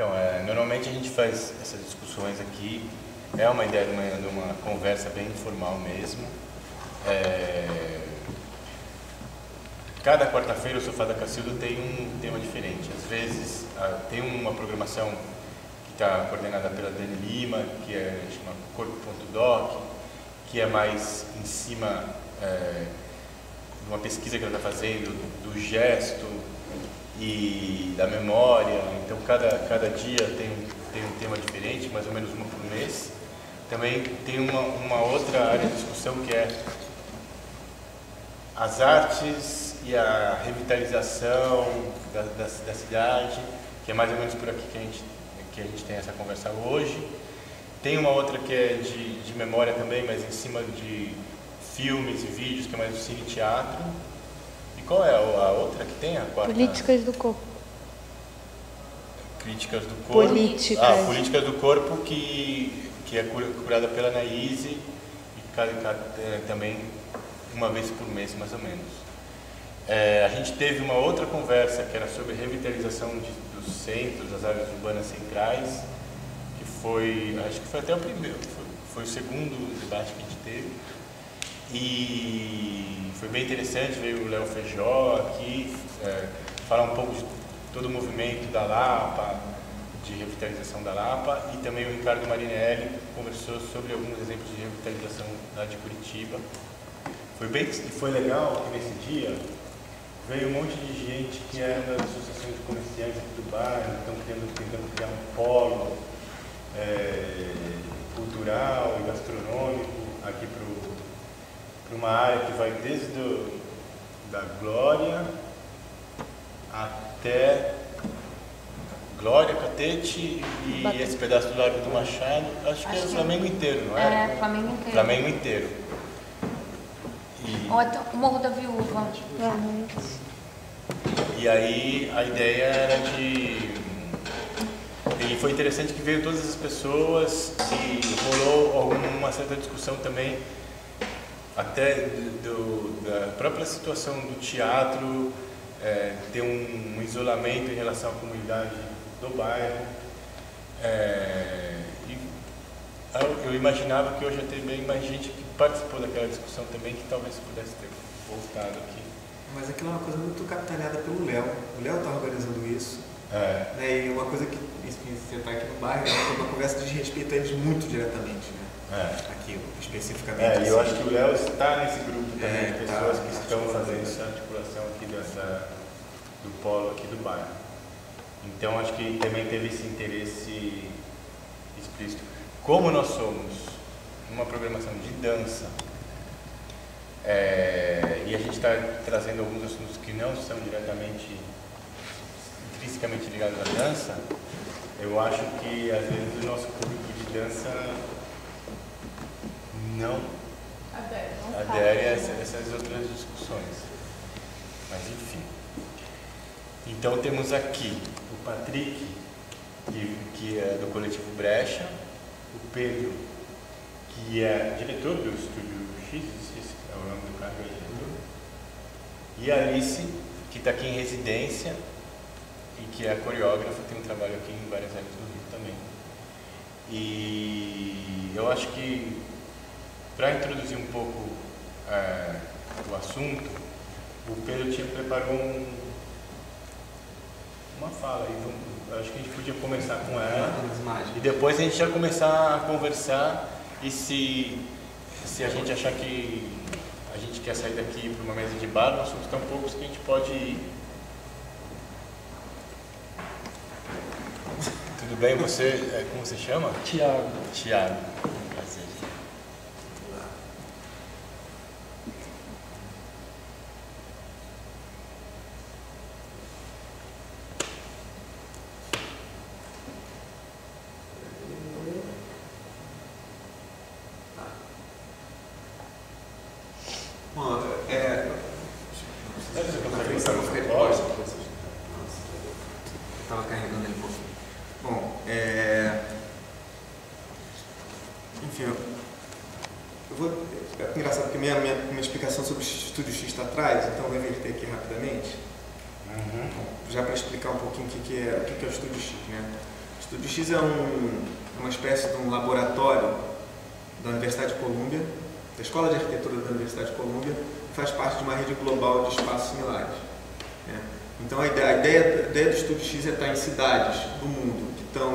Então, normalmente a gente faz essas discussões aqui, é uma ideia de uma conversa bem informal mesmo. Cada quarta-feira o Sofá da Cacilda tem um tema diferente. Às vezes tem uma programação que está coordenada pela Dani Lima, que chama Corpo.doc, que é mais em cima de uma pesquisa que ela está fazendo do gesto e da memória. Então cada dia tem um tema diferente, mais ou menos uma por mês. Também tem uma outra área de discussão que é as artes e a revitalização da cidade, que é mais ou menos por aqui que a gente tem essa conversa hoje. Tem uma outra que é de memória também, mas em cima de filmes e vídeos, que é mais do cine e teatro. E qual é a outra que tem? A quarta? Políticas do corpo. Críticas do corpo. Políticas. Políticas do corpo, que é curada pela Anaíse, e também uma vez por mês, mais ou menos. A gente teve uma outra conversa que era sobre revitalização dos centros, das áreas urbanas centrais, que foi, acho que foi até o primeiro, foi o segundo debate que a gente teve. E foi bem interessante, veio o Léo Feijó aqui falar um pouco de todo o movimento da Lapa, de revitalização da Lapa, e também o Ricardo Marinelli conversou sobre alguns exemplos de revitalização lá de Curitiba. Foi legal que nesse dia veio um monte de gente que era das associações de comerciantes aqui do bairro, estão tentando criar um polo cultural e gastronômico aqui para uma área que vai desde da Glória até Glória, Catete e esse pedaço do Largo do Machado. Acho que é o Flamengo inteiro, não é? Flamengo inteiro. Flamengo inteiro. Ou até o Morro da Viúva. E aí a ideia era E foi interessante que veio todas as pessoas e rolou uma certa discussão também, até da própria situação do teatro, ter um isolamento em relação à comunidade do bairro. Eu imaginava que hoje ia ter bem mais gente que participou daquela discussão também, que talvez pudesse ter voltado aqui. Mas aquilo é uma coisa muito capitaneada pelo Léo. O Léo está organizando isso. E uma coisa que você está aqui no bairro, é uma conversa de respeito a eles muito diretamente, né? Aquilo, especificamente. E eu acho que o Léo está nesse grupo também, de pessoas que estão fazendo essa articulação aqui do polo aqui do bairro. Então acho que também teve esse interesse explícito. Como nós somos uma programação de dança, e a gente está trazendo alguns assuntos que não são intrinsecamente ligados à dança, eu acho que às vezes o nosso público de dança não adere a essas outras discussões. Mas enfim. Então temos aqui o Patrick, que é do Coletivo Brecha, o Pedro, que é diretor do Estúdio X, esse é o nome do cara, é diretor, e a Alice, que está aqui em residência e que é coreógrafa, tem um trabalho aqui em várias áreas do Rio também. E eu acho que, para introduzir um pouco o assunto, o Pedro preparou uma fala. Acho que a gente podia começar com ela e depois a gente já começar a conversar, e se a gente achar que a gente quer sair daqui para uma mesa de bar, nós somos tão poucos que a gente pode ir. Tudo bem? Você, como você chama? Tiago. Tiago. Prazer. Bom, estava carregando ele um pouquinho. Bom, enfim, eu vou. É engraçado porque minha explicação sobre o Estúdio X está atrás, então eu vou inverter aqui rapidamente. Já para explicar um pouquinho o que é o Estúdio X, né? Estúdio X é uma espécie de um laboratório da Universidade de Colômbia, da Escola de Arquitetura da Universidade de Colômbia, que faz parte de uma rede global de espaços similares. Né? Então a ideia do Estúdio X é estar em cidades do mundo que estão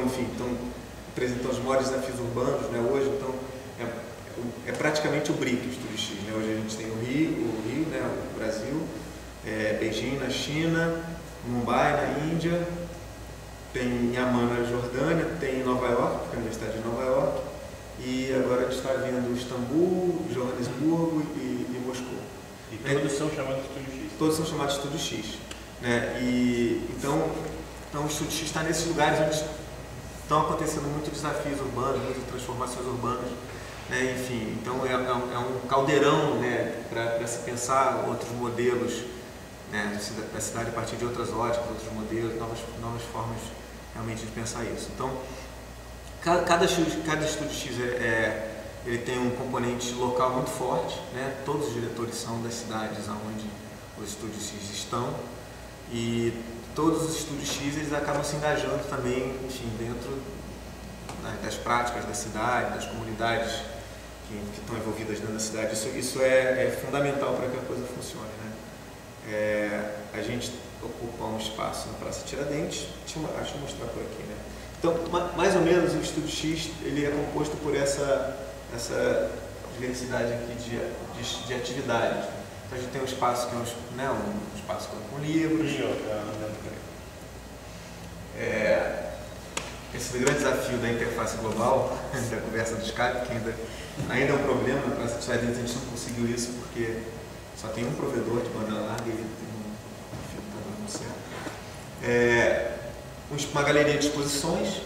apresentando os maiores desafios urbanos, né? Hoje, então, é praticamente o BRIC, o Estúdio X. Né? Hoje a gente tem o Rio, né? O Brasil, Beijing na China, Mumbai na Índia, tem Amman na Jordânia, tem Nova York, que é a Universidade de Nova York, e agora a gente está vendo Istambul, Joanesburgo e Moscou. E todos são chamados de Estúdio X? Todos são chamados de Estúdio X. Né? Então o Estúdio X está nesses lugares onde estão acontecendo muitos desafios urbanos, muitas transformações urbanas. Né? Enfim, então é um caldeirão, né, para se pensar outros modelos, né, da cidade a partir de outras óticas, outros modelos, novas formas realmente de pensar isso. Então, cada Estúdio X ele tem um componente local muito forte, né? Todos os diretores são das cidades onde os Estúdios X estão, e todos os Estúdios X eles acabam se engajando também, enfim, dentro das práticas da cidade, das comunidades que estão envolvidas dentro da cidade. Isso é fundamental para que a coisa funcione, né? A gente ocupa um espaço na Praça Tiradentes, deixa eu mostrar por aqui, né? Então, mais ou menos, o Estúdio X ele é composto por essa diversidade aqui de atividades. Então, a gente tem um espaço que é um espaço com livros. Esse grande desafio da interface global, da conversa do Skype, que ainda é um problema. Na Praça Tiradentes a gente não conseguiu isso porque só tem um provedor de banda larga e ele não certo. Uma galeria de exposições,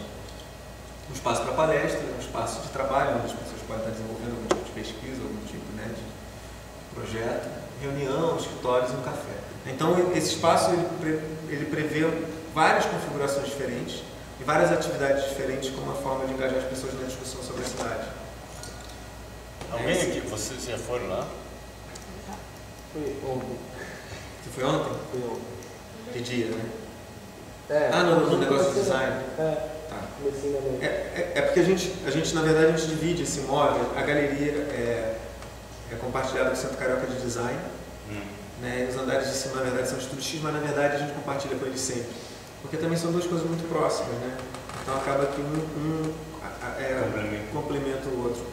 um espaço para palestra, um espaço de trabalho, onde as pessoas podem estar desenvolvendo algum tipo de pesquisa, algum tipo, né, de projeto, reunião, escritórios e um café. Então, esse espaço ele prevê várias configurações diferentes e várias atividades diferentes como uma forma de engajar as pessoas na discussão sobre a cidade. Alguém aqui, vocês já foram lá? Fui ontem. Você foi ontem? Fui ontem. Que dia, né? No negócio de design. Tá. Porque a gente, na verdade, a gente divide esse imóvel, a galeria é compartilhada com o Centro Carioca de Design, né? E os andares de cima, na verdade, são Estúdio X, mas na verdade a gente compartilha com eles sempre. Porque também são duas coisas muito próximas, né? Então acaba que um complementa o outro.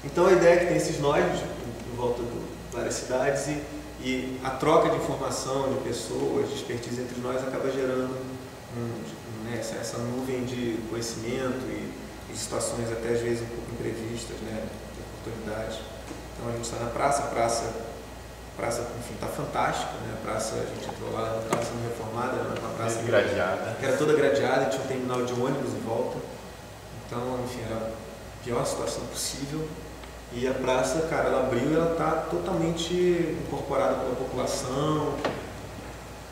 Então a ideia é que tem esses nós em volta de várias cidades e a troca de informação, de pessoas, de expertise entre nós acaba gerando essa nuvem de conhecimento e situações até às vezes um pouco imprevistas, né, de oportunidades. Então a gente está na praça, enfim, está fantástica, né? A praça, a gente entrou lá, não estava sendo reformada, era uma praça gradeada. Que era toda gradeada, tinha um terminal de ônibus em volta. Então, enfim, era a pior situação possível. E a praça, cara, ela abriu e ela está totalmente incorporada pela população,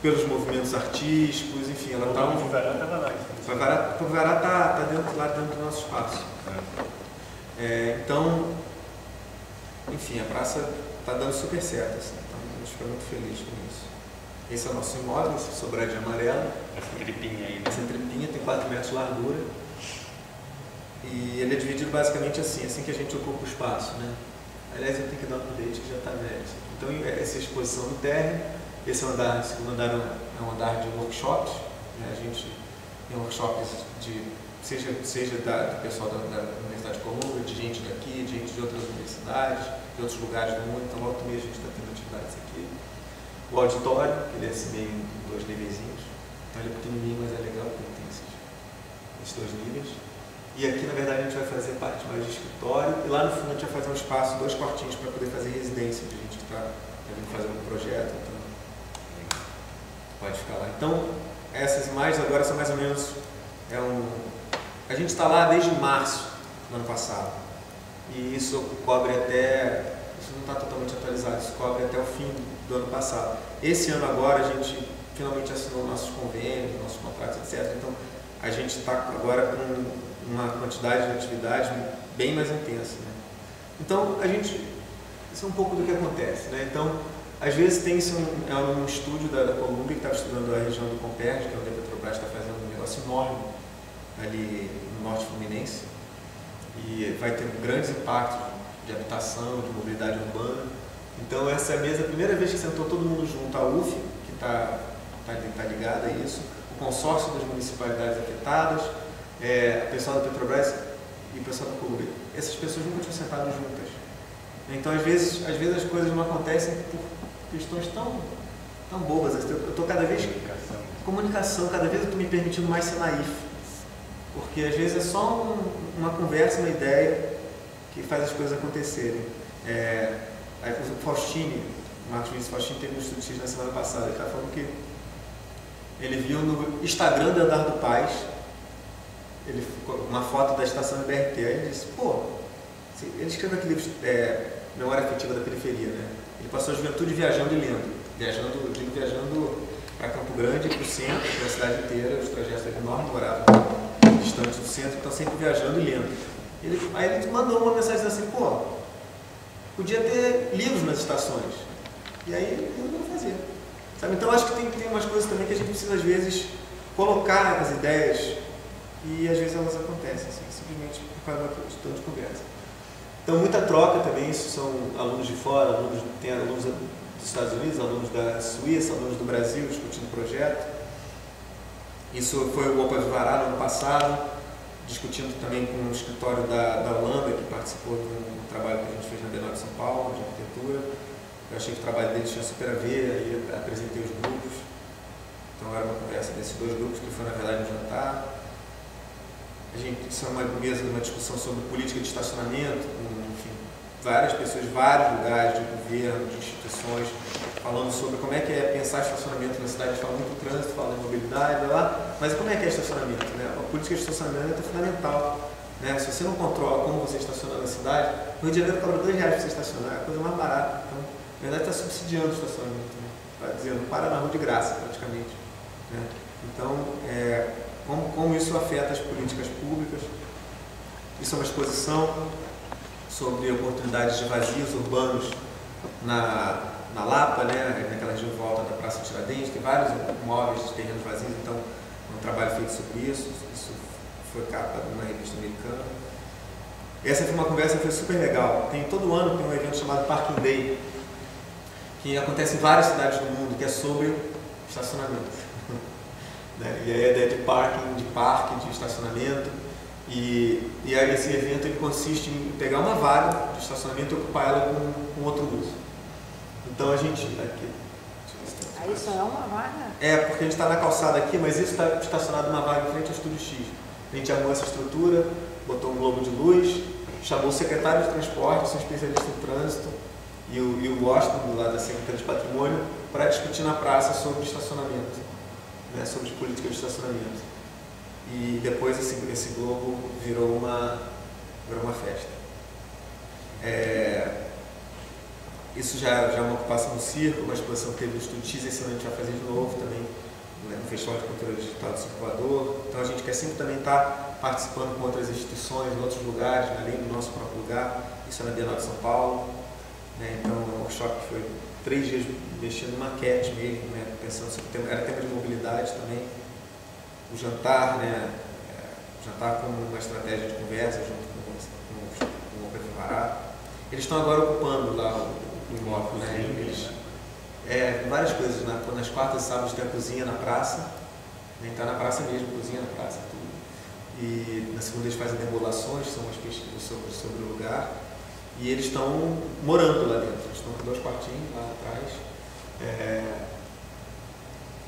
pelos movimentos artísticos, enfim, ela está... O Vará estava lá. O Vará está lá dentro do nosso espaço. Então, enfim, a praça está dando super certo, assim, então a gente fica muito feliz com isso. Esse é o nosso imóvel, esse sobradinho amarelo. Essa tripinha aí, né? Essa tripinha tem 4 metros de largura. E ele é dividido basicamente assim que a gente ocupa o espaço, né? Aliás, eu tenho que dar um update que já está velho. Então, essa exposição no térreo, esse andar, o segundo andar é um andar de workshops, né? A gente tem workshops seja do pessoal da Universidade de Colômbia, de gente daqui, de gente de outras universidades, de outros lugares do mundo. Então, volta e meia a gente está tendo atividades aqui. O auditório, ele é assim meio em 2 nivezinhos. Então, ele é pequenininho, mas é legal porque tem esses 2 níveis. E aqui, na verdade, a gente vai fazer parte mais de escritório. E lá no fundo a gente vai fazer um espaço, 2 quartinhos para poder fazer residência de gente que está vindo fazer um projeto. Então, pode ficar lá. Então, essas imagens agora são mais ou menos... A gente está lá desde março do ano passado. E isso cobre até... Isso não está totalmente atualizado, isso cobre até o fim do ano passado. Esse ano agora a gente finalmente assinou nossos convênios, nossos contratos, etc. Então, a gente está agora com uma quantidade de atividades bem mais intensa, né? Então, isso é um pouco do que acontece, né? Então, às vezes tem um estúdio da Colômbia que estava estudando a região do Comperj, que é onde a Petrobras está fazendo um negócio enorme, ali no norte fluminense, e vai ter grandes impactos de habitação, de mobilidade urbana. Então essa mesa, a primeira vez que sentou todo mundo junto, a UF, que está ligada a isso, o consórcio das municipalidades afetadas, o pessoal da Petrobras e o pessoal da Colômbia, essas pessoas nunca tinham sentado juntas. Então às vezes as coisas não acontecem por questões tão bobas. Eu estou cada vez... Comunicação, cada vez eu estou me permitindo mais ser naif. Porque às vezes é só uma conversa, uma ideia que faz as coisas acontecerem. O Faustini, o Marcos Vinícius Faustini, teve um estudo X na semana passada. Ele está falando que ele viu no Instagram do Eduardo Paes uma foto da estação do BRT. Aí ele disse, ele escreveu aquele livro Memória Afetiva da Periferia, né? Ele passou a juventude viajando e lendo. Viajando para Campo Grande, para o centro, para a cidade inteira, os trajetos enormes, moravam distantes do centro, então sempre viajando e lendo. Aí ele mandou uma mensagem assim, podia ter livros nas estações. E aí ele não fazia. Sabe? Então acho que tem umas coisas também que a gente precisa às vezes colocar as ideias e às vezes elas acontecem, assim, simplesmente por causa de conversa. Então muita troca também, isso são alunos de fora, tem alunos dos Estados Unidos, alunos da Suíça, alunos do Brasil discutindo o projeto. Isso foi o Opa Vivará no ano passado, discutindo também com o escritório da Holanda, que participou de um trabalho que a gente fez na B9 de São Paulo, de arquitetura. Eu achei que o trabalho deles tinha super a ver, aí apresentei os grupos. Então era uma conversa desses dois grupos, que foi na verdade um jantar. Isso é uma discussão sobre política de estacionamento, com, enfim, várias pessoas de vários lugares, de governo, de instituições, falando sobre como é que é pensar estacionamento na cidade. A gente fala muito do trânsito, fala de mobilidade, mas como é que é estacionamento? Né? A política de estacionamento é fundamental. Né? Se você não controla como você estaciona na cidade, o Rio de Janeiro cobra R$2 para você estacionar, é a coisa mais barata. Então, na verdade, está subsidiando o estacionamento. Né? Está dizendo, para na rua de graça, praticamente. Né? Então, como isso afeta as políticas públicas. Isso é uma exposição sobre oportunidades de vazios urbanos na Lapa, né? Naquela região de volta da Praça Tiradentes, tem vários imóveis de terrenos vazios, então é um trabalho feito sobre isso. Isso foi capa de uma revista americana. Essa foi uma conversa que foi super legal. Todo ano tem um evento chamado Parking Day, que acontece em várias cidades do mundo, que é sobre estacionamento. Né? E a ideia de parque, de estacionamento. E aí esse evento ele consiste em pegar uma vaga de estacionamento e ocupar ela com outro uso. Então a gente... Aí só é uma vaga? Porque a gente está na calçada aqui, mas isso está estacionado numa vaga em frente ao Estúdio X. A gente armou essa estrutura, botou um globo de luz, chamou o secretário de transporte, um especialista em trânsito, e o Washington, lá da Secretaria de Patrimônio, para discutir na praça sobre estacionamento, né, sobre política de estacionamento. E depois esse globo virou uma festa. Isso já é uma ocupação do circo, uma exposição que teve no Estúdio X, esse ano a gente vai fazer de novo também, né, no Festival de Cultura Digital do Circulador. Então a gente quer sempre também estar participando com outras instituições, em outros lugares, além do nosso próprio lugar. Isso é na B9 de São Paulo. Né, então o workshop foi 3 dias mexendo em maquete mesmo, né, pensando sobre era tema de mobilidade também. O jantar, né, jantar como uma estratégia de conversa junto com o Opa Vivará. Eles estão agora ocupando lá o imóvel, né? Várias coisas, né? Nas quartas e sábados tem a cozinha na praça, né? Então na praça mesmo, cozinha na praça, tudo. E na segunda eles fazem deambulações, são umas pesquisas sobre o lugar. E eles estão morando lá dentro, eles estão com 2 quartinhos lá atrás.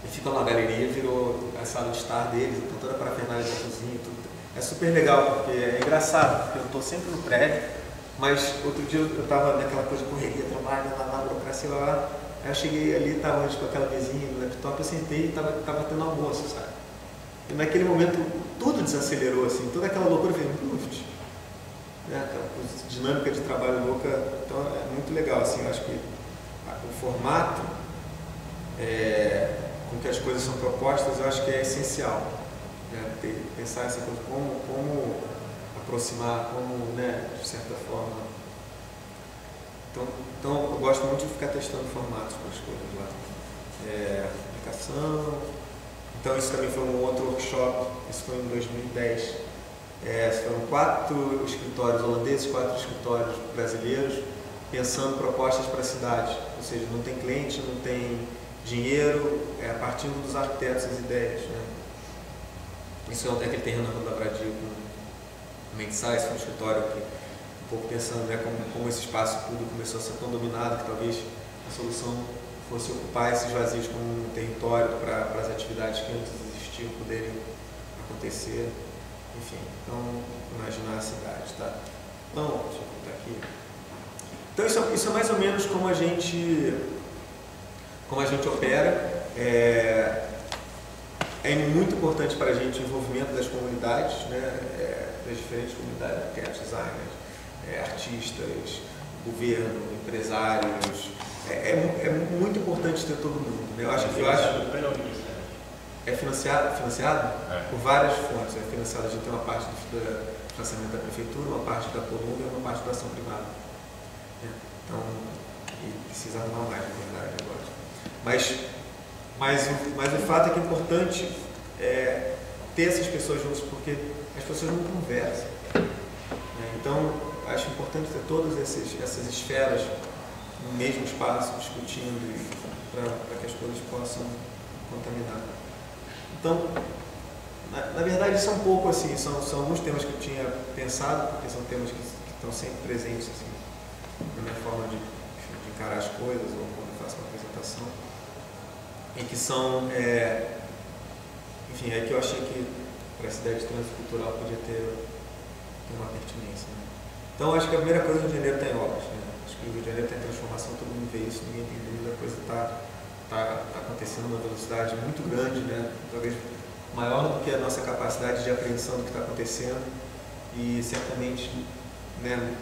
E ficam na galeria, virou a sala de estar deles, então toda a parafernália da cozinha, tudo. É super legal, porque é engraçado, porque eu estou sempre no prédio, mas outro dia eu estava naquela coisa de correria, trabalho, lá, burocracia, lá. Aí eu cheguei ali, estava com aquela mesinha no laptop, eu sentei e estava tendo almoço, sabe? E naquele momento tudo desacelerou, assim, toda aquela loucura veio muito, né? Aquela coisa, dinâmica de trabalho louca, então é muito legal, assim, eu acho que o formato com que as coisas são propostas, eu acho que é essencial, né? Pensar essa coisa, como aproximar, como, né, de certa forma. Então eu gosto muito de ficar testando formatos para as coisas lá. Aplicação, Então isso também foi um outro workshop, isso foi em 2010. Foram 4 escritórios holandeses, 4 escritórios brasileiros, pensando propostas para a cidade. Ou seja, não tem cliente, não tem dinheiro, partindo dos arquitetos as ideias. Né? Isso é aquele terreno na Rua da Brasil, com Mensais, foi um escritório que, um pouco pensando, né, como esse espaço público começou a ser tão dominado, que talvez a solução fosse ocupar esses vazios como um território para as atividades que antes existiam poderem acontecer. Enfim, então, imaginar a cidade, tá? Então, deixa eu botar aqui. Então, isso é mais ou menos como a gente opera. É muito importante para a gente o envolvimento das comunidades, né? Das diferentes comunidades, arquitetos, designers, artistas, governo, empresários. É muito importante ter todo mundo. Né? Eu acho é financiado por várias fontes. É financiado, a gente tem uma parte do financiamento da prefeitura, uma parte da Colômbia e uma parte da ação privada. Então, e precisa arrumar mais, na verdade, agora. Mas o fato é que é importante ter essas pessoas juntas, porque as pessoas não conversam. Então, acho importante ter todas essas esferas no mesmo espaço, discutindo, para que as coisas possam contaminar. Então, na verdade, isso é um pouco assim, são alguns temas que eu tinha pensado, porque são temas que estão sempre presentes assim, na minha forma de encarar as coisas, ou quando eu faço uma apresentação, e que são, enfim, é que eu achei que para essa ideia de trânsito cultural podia ter uma pertinência. Né? Então, acho que a primeira coisa, o Rio de Janeiro está em obras. Né? Acho que o Rio de Janeiro está em transformação, todo mundo vê isso, ninguém tem dúvida, a coisa está acontecendo numa velocidade muito grande, né? Talvez maior do que a nossa capacidade de apreensão do que está acontecendo, e certamente, né,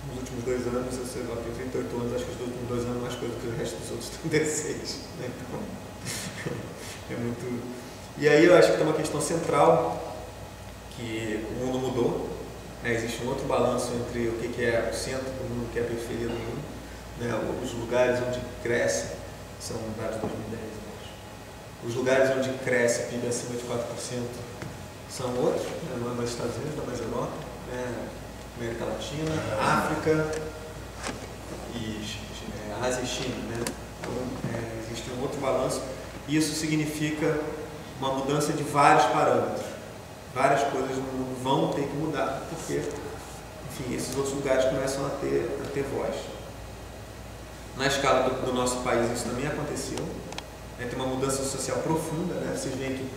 nos últimos 2 anos, eu tenho 38 anos, acho que os últimos 2 anos mais coisa do que o resto dos outros 36, né? Então, é muito... E aí eu acho que tem uma questão central, que o mundo mudou, né? Existe um outro balanço entre o que é o centro do mundo e o que é a periferia do mundo, né? Os lugares onde cresce, são dados de 2010, os lugares onde cresce PIB acima de 4% são outros, né? Não é mais Estados Unidos, não é mais Europa, né? América Latina, África e Ásia e China, né? Então, existe um outro balanço. Isso significa uma mudança de vários parâmetros. Várias coisas no mundo vão ter que mudar, porque, enfim, esses outros lugares começam a ter voz. Na escala do nosso país isso também aconteceu. Tem uma mudança social profunda, né? Vocês veem que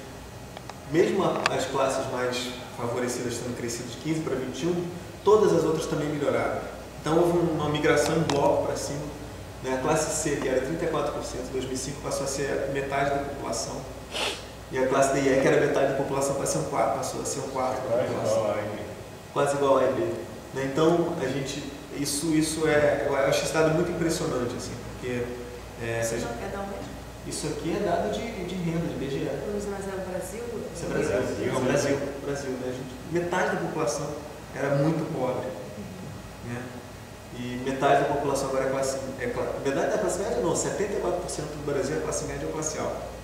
mesmo as classes mais favorecidas tendo crescido de 15 para 21, todas as outras também melhoraram. Então houve uma migração em bloco para cima. Né? A classe C, que era 34%, em 2005 passou a ser metade da população. E a classe D, que era metade da população, passou a ser um quarto da população. Quase igual a A e B. Né? Então, isso eu acho esse dado muito impressionante, assim, porque... Isso aqui é dado de renda, de IBGE. Mas é o Brasil? Isso é Brasil, né, gente? Metade da população era muito pobre. Né? E metade da população agora é classe... metade da classe média não, 74% do Brasil é classe média ou classe alta.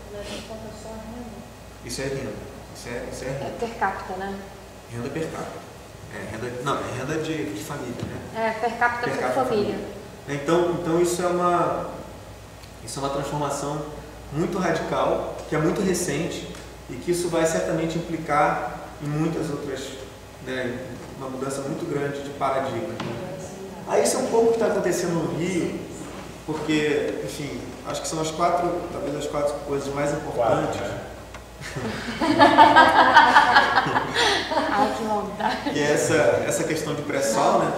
Isso é renda. Isso é renda. É per capita, né? Renda per capita. É renda de família, né? Per capita por família. Então isso é uma transformação muito radical, que é muito recente, e que isso vai certamente implicar em muitas outras, né, uma mudança muito grande de paradigma. Né? Aí isso é um pouco o que está acontecendo no Rio, porque, enfim, acho que são talvez as 4 coisas mais importantes. Ai, que maldade. Que é essa questão de pré-sal, né?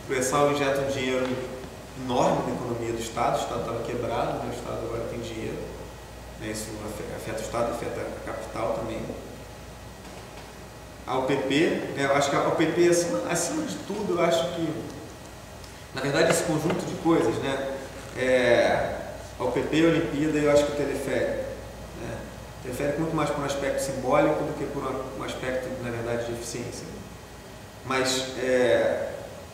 Pré-sal injeta um dinheiro enorme na economia do Estado. O Estado estava quebrado, né? O Estado agora tem dinheiro. Né? Isso afeta o Estado, afeta a capital também. A OPP, né? Eu acho que a OPP, acima de tudo, eu acho que, na verdade, esse conjunto de coisas, né? A OPP, a Olimpíada, eu acho que o teleférico. Né? O teleférico muito mais por um aspecto simbólico do que por um aspecto, na verdade, de eficiência. Mas,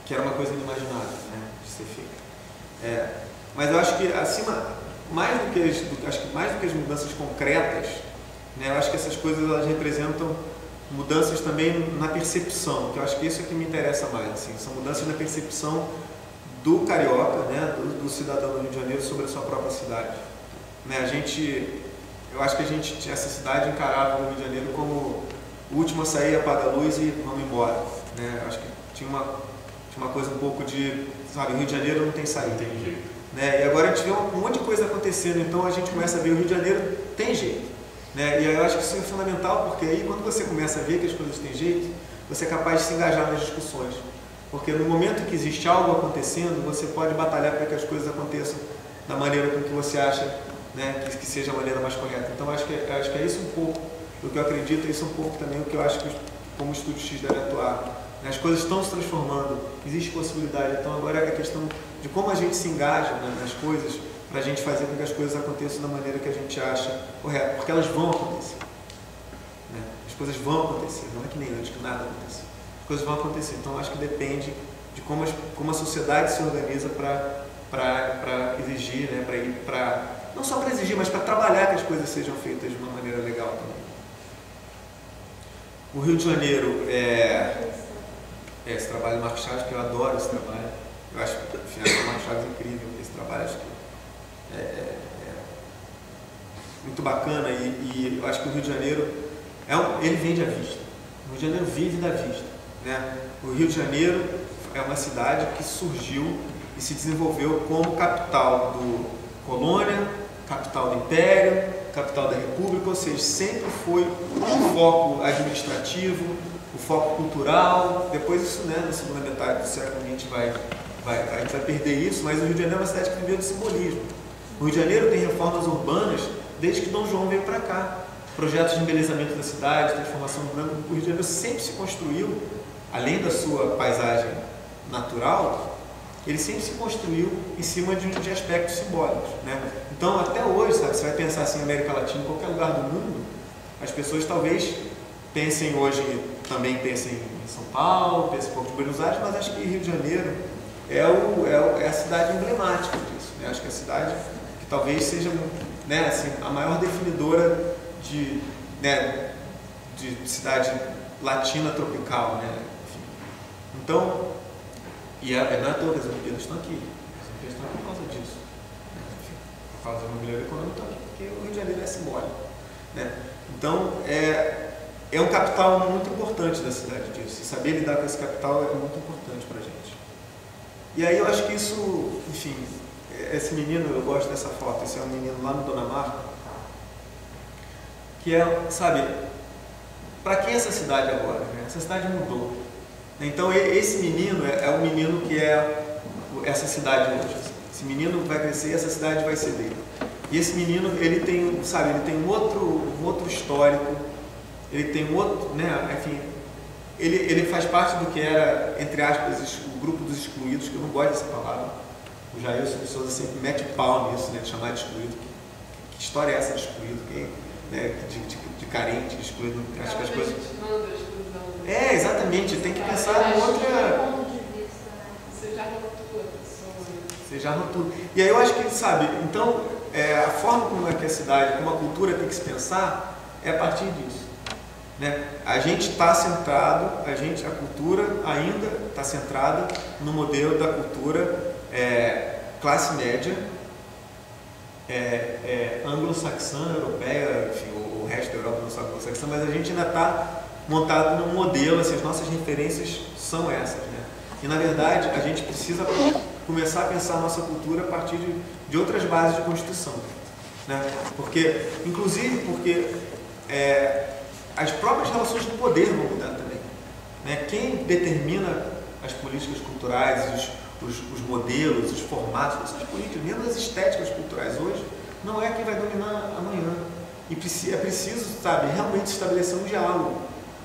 que era uma coisa inimaginável, né, de ser feita. Mas eu acho que, acho que mais do que as mudanças concretas, né, eu acho que essas coisas elas representam mudanças também na percepção, que eu acho que isso é que me interessa mais, assim, são mudanças na percepção do carioca, né, do cidadão do Rio de Janeiro sobre a sua própria cidade. Né, eu acho que essa cidade encarava o Rio de Janeiro como o último a sair, apaga a luz e vamos embora. Né, eu acho que tinha uma coisa um pouco de, sabe, o Rio de Janeiro não tem saída. Tem jeito. Né, e agora a gente vê um monte de coisa acontecendo, então a gente começa a ver o Rio de Janeiro tem jeito. Né, e eu acho que isso é fundamental, porque aí quando você começa a ver que as coisas têm jeito, você é capaz de se engajar nas discussões. Porque no momento que existe algo acontecendo, você pode batalhar para que as coisas aconteçam da maneira com que você acha, né, que seja a maneira mais correta. Então acho que é isso um pouco do que eu acredito, é isso um pouco também o que eu acho que como Estúdio X deve atuar. As coisas estão se transformando, existe possibilidade, então agora é a questão de como a gente se engaja, né, nas coisas, para a gente fazer com que as coisas aconteçam da maneira que a gente acha correta, porque elas vão acontecer. Né? As coisas vão acontecer, não é que nem antes que nada aconteça. As coisas vão acontecer, então acho que depende de como a sociedade se organiza para exigir, né, não só para exigir, mas para trabalhar que as coisas sejam feitas de uma maneira legal também. O Rio de Janeiro esse trabalho do Marcos Chaves, que eu adoro esse trabalho, eu acho que o Marcos Chaves é incrível, esse trabalho acho que é muito bacana e eu acho que o Rio de Janeiro ele vende à vista. O Rio de Janeiro vive da vista. Né? O Rio de Janeiro é uma cidade que surgiu e se desenvolveu como capital do colônia, capital do império, capital da república, ou seja, sempre foi o foco administrativo, o foco cultural. Depois isso, né, na segunda metade do século a gente vai perder isso, mas o Rio de Janeiro é uma cidade que viveu de simbolismo. O Rio de Janeiro tem reformas urbanas desde que Dom João veio para cá. Projetos de embelezamento da cidade, transformação urbana. O Rio de Janeiro sempre se construiu, além da sua paisagem natural, ele sempre se construiu em cima de aspectos simbólicos. Né? Então, até hoje, sabe, você vai pensar assim, América Latina, em qualquer lugar do mundo, as pessoas talvez também pensem em São Paulo, pensem um pouco de Buenos Aires, mas acho que Rio de Janeiro é a cidade emblemática disso. Né? Acho que é a cidade que talvez seja, né, assim, a maior definidora de cidade latina tropical. Né? Enfim. Então, não é à toa que as Olimpíadas estão aqui. As Olimpíadas estão aqui por causa disso. Enfim, por causa do mobiliário econômico estão aqui, porque o Rio de Janeiro é simbólico. Né? Então, é um capital muito importante da cidade disso. E saber lidar com esse capital é muito importante para a gente. E aí eu acho que isso, enfim, esse menino, eu gosto dessa foto, esse é um menino lá no Dona Marta, que sabe, para quem é essa cidade agora? Né? Essa cidade mudou. Então esse menino é o menino que é essa cidade hoje. Esse menino vai crescer e essa cidade vai ser dele. E esse menino, ele tem um outro histórico, ele tem um outro, né, enfim, ele faz parte do que era, entre aspas, o grupo dos excluídos, que eu não gosto dessa palavra. O Jailson de Souza sempre mete pau nisso, né, de chamar de excluído. Que história é essa de excluído? Né, de carente, de excluído? Acho que as coisas... exatamente, tem que pensar em outra... Você já rotura. E aí eu acho que, sabe, então, a forma como é que a cidade, como a cultura tem que se pensar, é a partir disso. Né? A gente está centrado, a cultura ainda está centrada no modelo da cultura classe média, anglo-saxã, europeia, enfim, o resto da Europa não sabe anglo-saxã, mas a gente ainda está montado num modelo, assim, as nossas referências são essas. Né? E na verdade a gente precisa começar a pensar a nossa cultura a partir de outras bases de construção. Né? Inclusive porque as próprias relações de poder vão mudar também. Né? Quem determina as políticas culturais, os modelos, os formatos, não são as políticas, mesmo as estéticas culturais hoje, não é quem vai dominar amanhã. E é preciso, sabe, realmente estabelecer um diálogo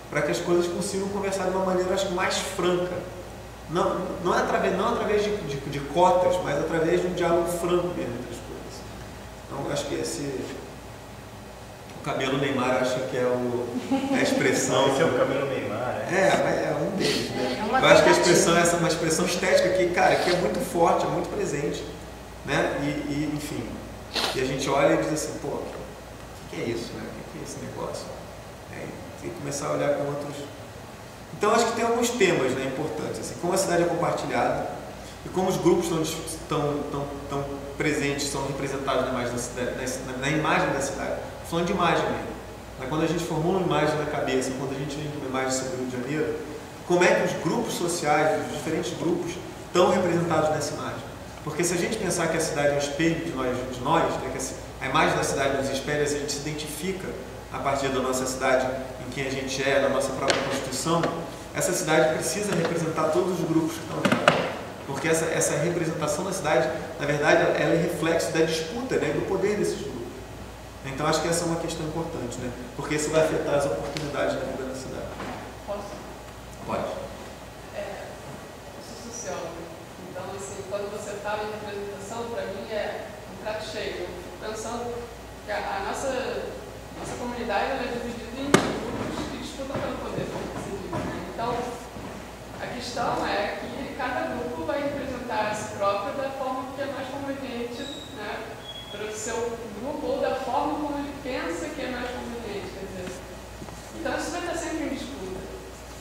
para que as coisas consigam conversar de uma maneira, acho que, mais franca. Não através de cotas, mas através de um diálogo franco mesmo entre as coisas. Então, acho que o cabelo Neymar, acho que é a expressão... Esse é o cabelo Neymar, é um deles, né? Eu acho que a expressão é uma expressão estética que, cara, que é muito forte, é muito presente, né? E enfim, E a gente olha e diz assim, pô, o que é isso, né? O que é esse negócio? Tem que começar a olhar com outros... Então acho que tem alguns temas, né, importantes, assim, como a cidade é compartilhada e como os grupos estão presentes, são representados na imagem da cidade, na imagem da cidade. Falando de imagem mesmo. Quando a gente formula uma imagem na cabeça, quando a gente vem com uma imagem sobre o Rio de Janeiro, como é que os grupos sociais, os diferentes grupos, estão representados nessa imagem? Porque se a gente pensar que a cidade é um espelho de nós, né, que a imagem da cidade nos espelha, a gente se identifica a partir da nossa cidade, em quem a gente é, na nossa própria Constituição, essa cidade precisa representar todos os grupos que estão nela. Porque essa representação da cidade, na verdade, ela é reflexo da disputa, né, do poder desses grupos. Então acho que essa é uma questão importante, né? Porque isso vai afetar as oportunidades na vida da cidade. Posso? Pode. Eu sou socióloga, então assim, quando você fala em representação, para mim é um prato cheio. Eu fico pensando que a nossa comunidade ela é dividida em grupos que disputam pelo poder, como você diz, né? Então, a questão é que cada grupo vai representar a si próprio da forma que é mais conveniente, né, para o seu grupo ou da forma como ele pensa que é mais conveniente, quer dizer. Então isso vai estar sempre em disputa,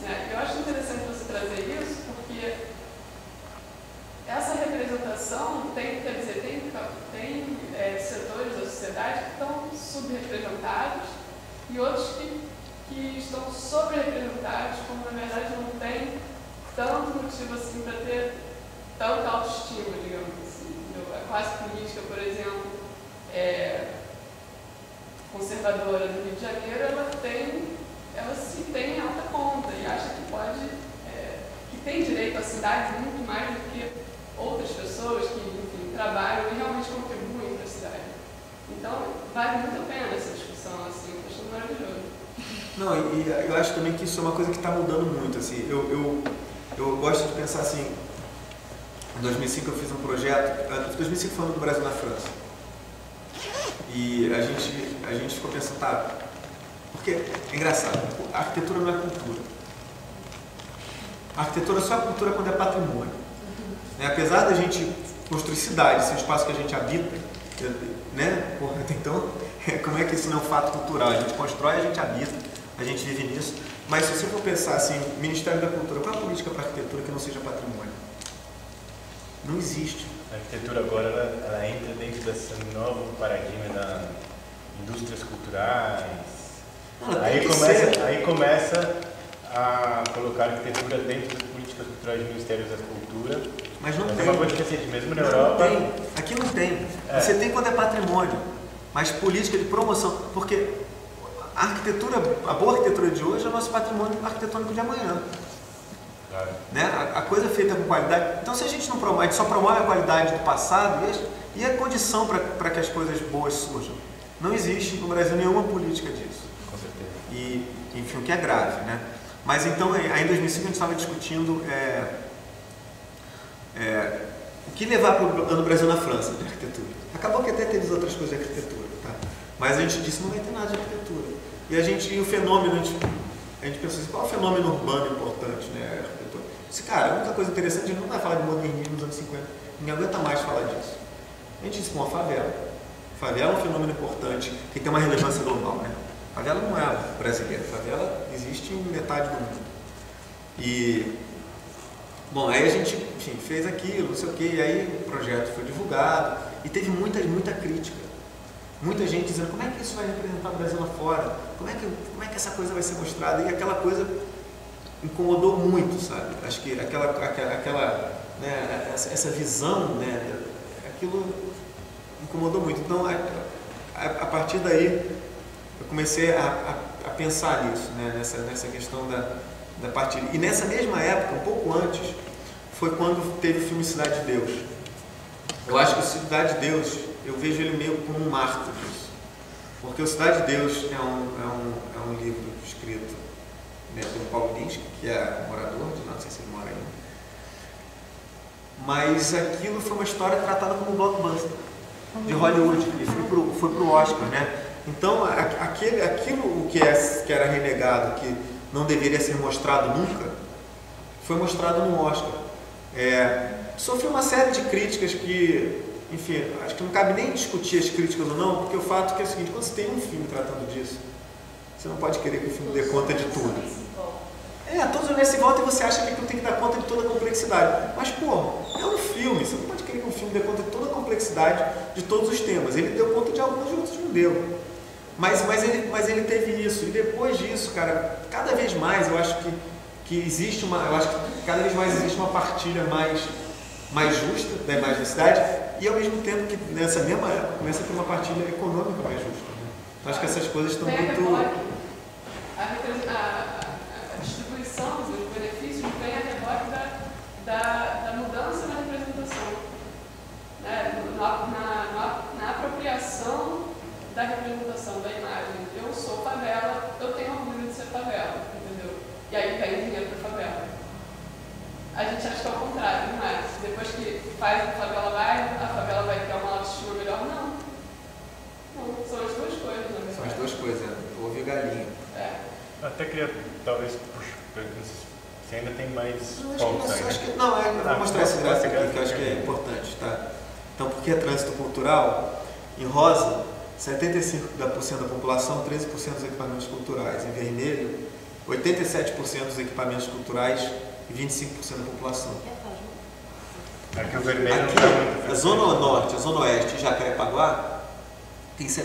né? Eu acho interessante você trazer isso porque essa representação tem setores da sociedade que estão subrepresentados e outros que estão sobre-representados, como na verdade não tem tanto motivo assim para ter tanta autoestima, digamos assim. A classe política, por exemplo, conservadora do Rio de Janeiro, ela se tem em alta conta e acha que que tem direito à cidade muito mais do que outras pessoas que, enfim, trabalham e realmente contribuem para a cidade. Então, vale muito a pena essa discussão, assim, eu acho maravilhoso. Não, e eu acho também que isso é uma coisa que está mudando muito, assim, eu gosto de pensar assim, em 2005 eu fiz um projeto, 2005 falando do Brasil na França, e a gente ficou pensando, tá, porque é engraçado, a arquitetura não é cultura, a arquitetura só é cultura quando é patrimônio, né? Apesar da gente construir cidades, esse espaço que a gente habita, né? Então, como é que isso não é um fato cultural? A gente constrói, a gente habita, a gente vive nisso. Mas se você for pensar assim, Ministério da Cultura, qual é a política para a arquitetura que não seja patrimônio? Não existe. A arquitetura agora ela entra dentro desse novo paradigma das indústrias culturais. Aí começa a colocar a arquitetura dentro das políticas culturais do Ministério da Cultura. Mas não tem. Tem uma coisa recente, mesmo na Europa. Não tem. Aqui não tem. Você tem quando é patrimônio, mas política de promoção, porque a arquitetura, a boa arquitetura de hoje é o nosso patrimônio arquitetônico de amanhã. Claro. Né? A coisa feita com qualidade. Então, se a gente não promove, a gente só promove a qualidade do passado e a condição para que as coisas boas surjam. Não existe no Brasil nenhuma política disso. Com certeza. E, enfim, o que é grave, né? Mas então, aí em 2005 a gente estava discutindo o que levar para o Ano Brasil na França de arquitetura. Acabou que até teve outras coisas de arquitetura, tá? Mas a gente disse não vai ter nada de arquitetura. E o fenômeno, a gente pensou assim, qual é o fenômeno urbano importante, né? A arquitetura. Disse, cara, a única coisa interessante, a gente não vai falar de modernismo nos anos 50, ninguém aguenta mais falar disso. A gente disse, bom, a favela. A favela é um fenômeno importante, que tem uma relevância global, né? A favela não é brasileira, a favela existe em metade do mundo. E, bom, aí a gente, enfim, fez aquilo, não sei o quê, e aí o projeto foi divulgado, e teve muita crítica. Muita gente dizendo, como é que isso vai representar o Brasil lá fora? Como é que essa coisa vai ser mostrada? E aquela coisa incomodou muito, sabe? Acho que aquela né, essa visão, né, aquilo incomodou muito. Então, a partir daí, eu comecei a pensar nisso, né, nessa questão da partilha. E nessa mesma época, um pouco antes, foi quando teve o filme Cidade de Deus. Eu acho que o Cidade de Deus, eu vejo ele meio como um marco disso. Porque o Cidade de Deus é um livro escrito, né, pelo Paulo Lins, que é morador de lá, não sei se ele mora ainda. Mas aquilo foi uma história tratada como um blockbuster de Hollywood, e foi pro Oscar, né? Então, aquilo que era renegado, que não deveria ser mostrado nunca, foi mostrado no Oscar. Sofreu uma série de críticas que, enfim, acho que não cabe nem discutir as críticas ou não, porque o fato é o seguinte, quando você tem um filme tratando disso, você não pode querer que o filme dê conta de tudo. Todos os se volta e você acha que aquilo tem que dar conta de toda a complexidade. Mas, pô, é um filme, você não pode querer que um filme dê conta de toda a complexidade de todos os temas. Ele deu conta de alguns e outros não deu. Mas ele teve isso. E depois disso, cara, cada vez mais eu acho que existe uma. Eu acho que cada vez mais existe uma partilha mais justa da imagem da cidade, e ao mesmo tempo que nessa mesma época começa a ter uma partilha econômica mais justa. Né? Então acho que essas coisas estão muito. A distribuição dos benefícios vem a reboque da mudança na representação, né? Na apropriação da representação da imagem. Eu sou favela, eu tenho orgulho de ser favela, entendeu? E aí vem dinheiro para favela. A gente acha que é o contrário, não é? Depois que faz a favela vai ter uma autoestima melhor? Não. Não, são as duas coisas, não é? São as duas coisas, ovo e galinha. Eu até queria, talvez, se ainda tem mais pontos aí. Eu vou mostrar esse gráfico aqui, que eu acho que é importante, tá? Então, por que é trânsito cultural? Em rosa, 75% da população, 13% dos equipamentos culturais. Em vermelho, 87% dos equipamentos culturais e 25% da população. Aqui o vermelho aqui, não está muito. A zona norte, a zona oeste e Jacarepaguá tem 75%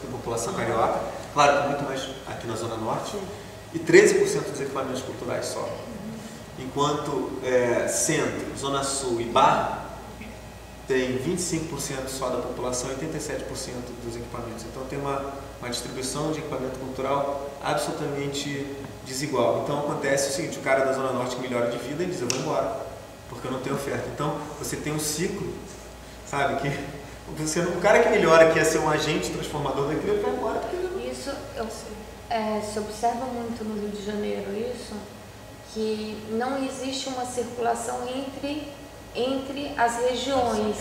da população carioca, claro que muito mais aqui na zona norte, e 13% dos equipamentos culturais só. Enquanto centro, zona sul e Barra tem 25% só da população e 87% dos equipamentos. Então tem uma distribuição de equipamento cultural absolutamente desigual. Então acontece o seguinte, o cara da zona norte que melhora de vida, ele diz, eu vou embora, porque eu não tenho oferta. Então você tem um ciclo, sabe, que o cara que melhora, que ia ser um agente transformador daquilo, ele vai embora porque ele não... Isso, se observa muito no Rio de Janeiro, isso, que não existe uma circulação entre as regiões,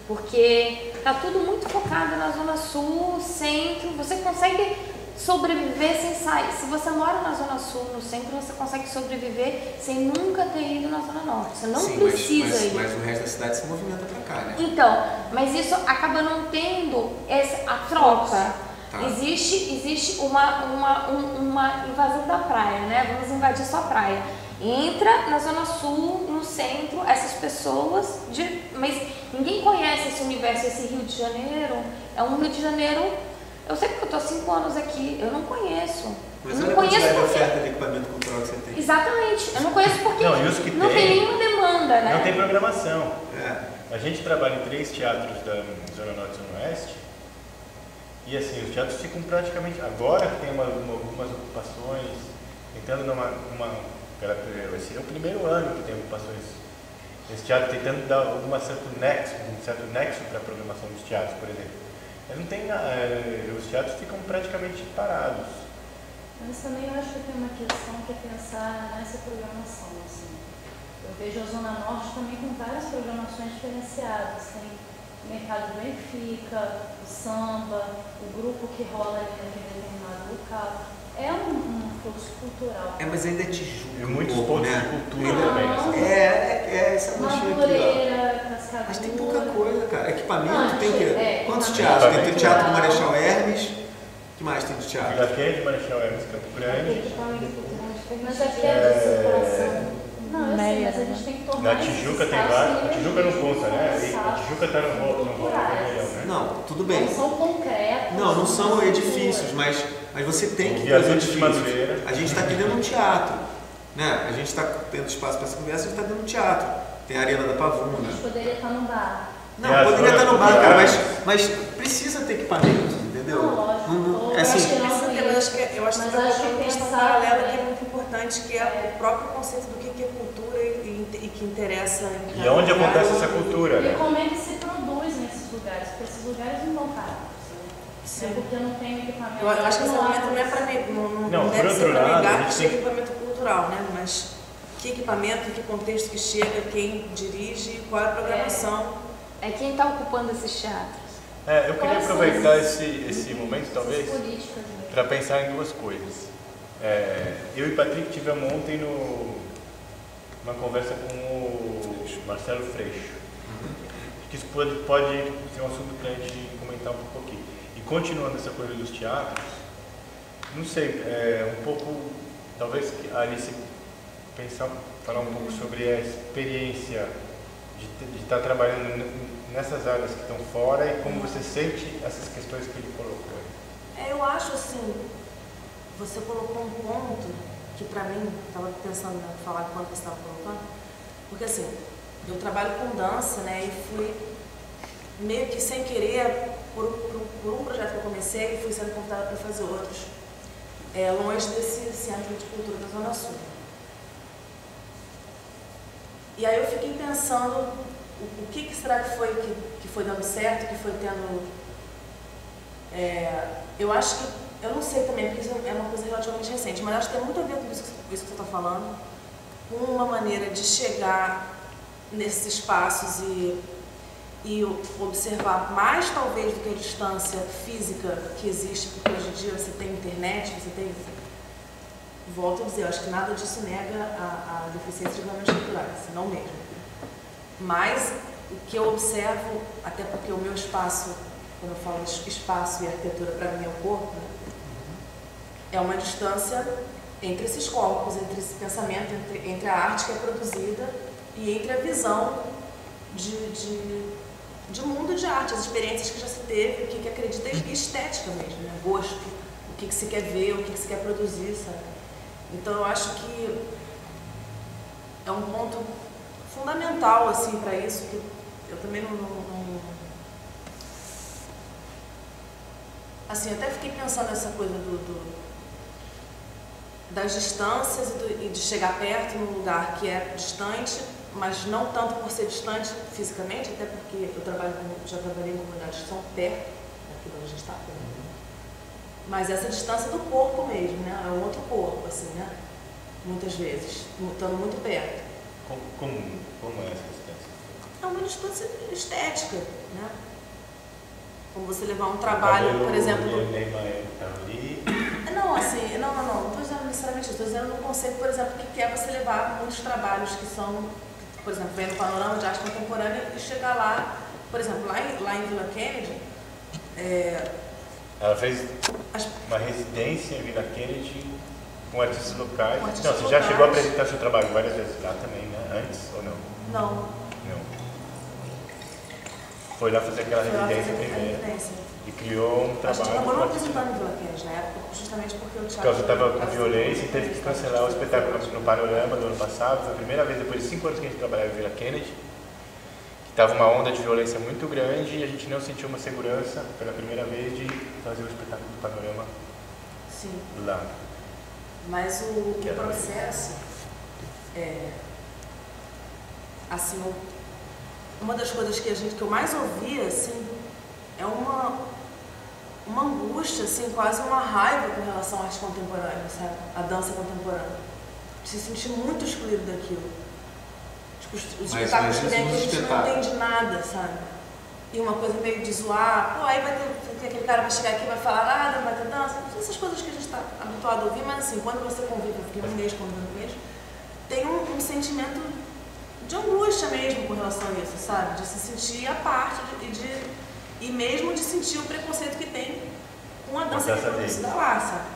porque está tudo muito focado na zona sul, centro, você consegue sobreviver sem sair. Se você mora na zona sul, no centro, você consegue sobreviver sem nunca ter ido na zona norte. Você não precisa ir. Mas o resto da cidade se movimenta para cá, né? Então, mas isso acaba não tendo a troca. Tá. Existe uma invasão da praia, né? Vamos invadir sua praia. Entra na zona sul, no centro, essas pessoas, mas ninguém conhece esse universo, esse Rio de Janeiro. É um Rio de Janeiro. Eu sei porque eu estou há 5 anos aqui, eu não conheço. Mas olha a quantidade de oferta de equipamento cultural que você tem. Exatamente, eu não conheço porque não tem nenhuma demanda, né? Não tem programação. A gente trabalha em 3 teatros da Zona Norte e Zona Oeste, e assim, os teatros ficam praticamente... Agora tem algumas ocupações, tentando esse é o primeiro ano que tem ocupações nesse teatro, tentando dar um certo nexo para a programação dos teatros, por exemplo. Mas não tem, os teatros ficam praticamente parados. Mas também eu acho que tem uma questão que é pensar nessa programação. Assim. Eu vejo a Zona Norte também com várias programações diferenciadas. Tem o Mercado do Benfica, o samba, o grupo que rola ali naquele determinado local. É um fluxo cultural. Mas ainda é Tijuca. E muitos pontos de cultura também. Essa Madureira, Cascadura. Mas tem pouca coisa, cara. Equipamento tem o quê? Quantos teatros? Tem o Teatro do Marechal Hermes. O que mais tem de teatro? Vila Kennedy, Marechal Hermes, Campo Grande. Mas aqui é de circulação. Não, eu sei, mas a gente tem que tornar. Na Tijuca tem vários. A Tijuca não conta, né? A Tijuca está no rolo vermelhão, né? Não, tudo bem. Não são concretos. Não são edifícios, mas você tem que ter os edifícios. A gente está aqui dentro de um teatro, né? A gente está tendo espaço para essa conversa, a gente está dentro de um teatro. Tem a Arena da Pavuna. A gente poderia estar no bar. Não, poderia estar no bar, cara, mas precisa ter equipamento, entendeu? Não, lógico. Eu acho que tem uma questão paralela que é muito importante, que é o próprio conceito do que é cultura e que interessa. E onde acontece essa cultura, né? E como é que se produz nesses lugares, porque esses lugares não vão parar. Sim. Porque não tem equipamento. Eu acho que esse momento não é para não deve ser para negar que chega equipamento cultural, né? Mas que equipamento, em que contexto que chega, quem dirige, qual é a programação. Quem está ocupando esses teatros. Eu queria aproveitar esse momento, talvez, para pensar em 2 coisas. Eu e Patrick tivemos ontem uma conversa com o Marcelo Freixo. que isso pode ser um assunto para a gente comentar um pouquinho. E continuando essa coisa dos teatros, não sei, um pouco, talvez a Alice falar um pouco sobre a experiência de estar trabalhando nessas áreas que estão fora e como você sente essas questões que ele colocou. Eu acho assim, você colocou um ponto que para mim, estava pensando em falar quando você estava colocando, porque assim, eu trabalho com dança, né, e fui meio que sem querer, por um projeto que eu comecei, fui sendo convidada para fazer outros, longe desse centro de cultura da Zona Sul. E aí eu fiquei pensando o que será que foi dando certo, que foi tendo... eu acho que, eu não sei também, porque isso é uma coisa relativamente recente, mas acho que tem muito a ver com isso que você está falando, com uma maneira de chegar nesses espaços e observar mais talvez do que a distância física que existe, porque hoje em dia você tem internet, você tem... Volto a dizer, eu acho que nada disso nega a deficiência de equipamentos culturais, não mesmo. Mas o que eu observo, até porque o meu espaço, quando eu falo de espaço e arquitetura, para mim é o corpo, né? É uma distância entre esses corpos, entre esse pensamento, entre a arte que é produzida e entre a visão de mundo de arte, as experiências que já se teve, o que acredita em estética mesmo, né? Gosto, o que se quer ver, o que se quer produzir, sabe? Então eu acho que é um ponto fundamental assim para isso, que eu também assim, até fiquei pensando nessa coisa das distâncias e de chegar perto num lugar que é distante, mas não tanto por ser distante fisicamente, até porque eu já trabalhei em comunidades que são perto daqui onde a gente está, mas essa distância do corpo mesmo, né? É um outro corpo, assim, né? Muitas vezes, estando muito perto. Como é essa distância? É uma distância estética, né? Como você levar um trabalho, por exemplo... Não, assim, não estou dizendo necessariamente isso, estou dizendo no conceito, por exemplo, que é você levar muitos trabalhos que são, por exemplo, vem no panorama de arte contemporânea e chegar lá, por exemplo, lá em Vila Kennedy, ela fez uma residência em Vila Kennedy com artistas locais. Você já chegou a apresentar seu trabalho várias vezes lá também, né? Antes ou não? Não. Foi lá fazer aquela residência primeiro. E criou um trabalho. A gente acabou não apresentando em Vila Kennedy na época, justamente porque o teatro... Porque você estava com violência e teve que cancelar o espetáculo no Panorama do ano passado. Foi a primeira vez, depois de 5 anos que a gente trabalhava em Vila Kennedy, que estava uma onda de violência muito grande e a gente não sentiu uma segurança pela primeira vez de fazer o espetáculo do Panorama. Sim. Lá. Mas o processo assim, uma das coisas que eu mais ouvia, assim, é uma angústia, assim, quase uma raiva com relação à arte contemporânea, sabe? A dança contemporânea. Se sentir muito excluído daquilo. Tipo, os espetáculos que vem aqui, a gente não entende nada, sabe? E uma coisa meio de zoar, pô, aí vai ter aquele cara vai chegar aqui e vai falar nada, não vai ter dança, essas coisas que a gente está habituado a ouvir, mas assim, quando você convive, eu fiquei um mês convivendo mesmo, tem um sentimento de angústia mesmo com relação a isso, sabe? De se sentir à parte e mesmo de sentir o preconceito que tem com a dança que é produzida lá, sabe?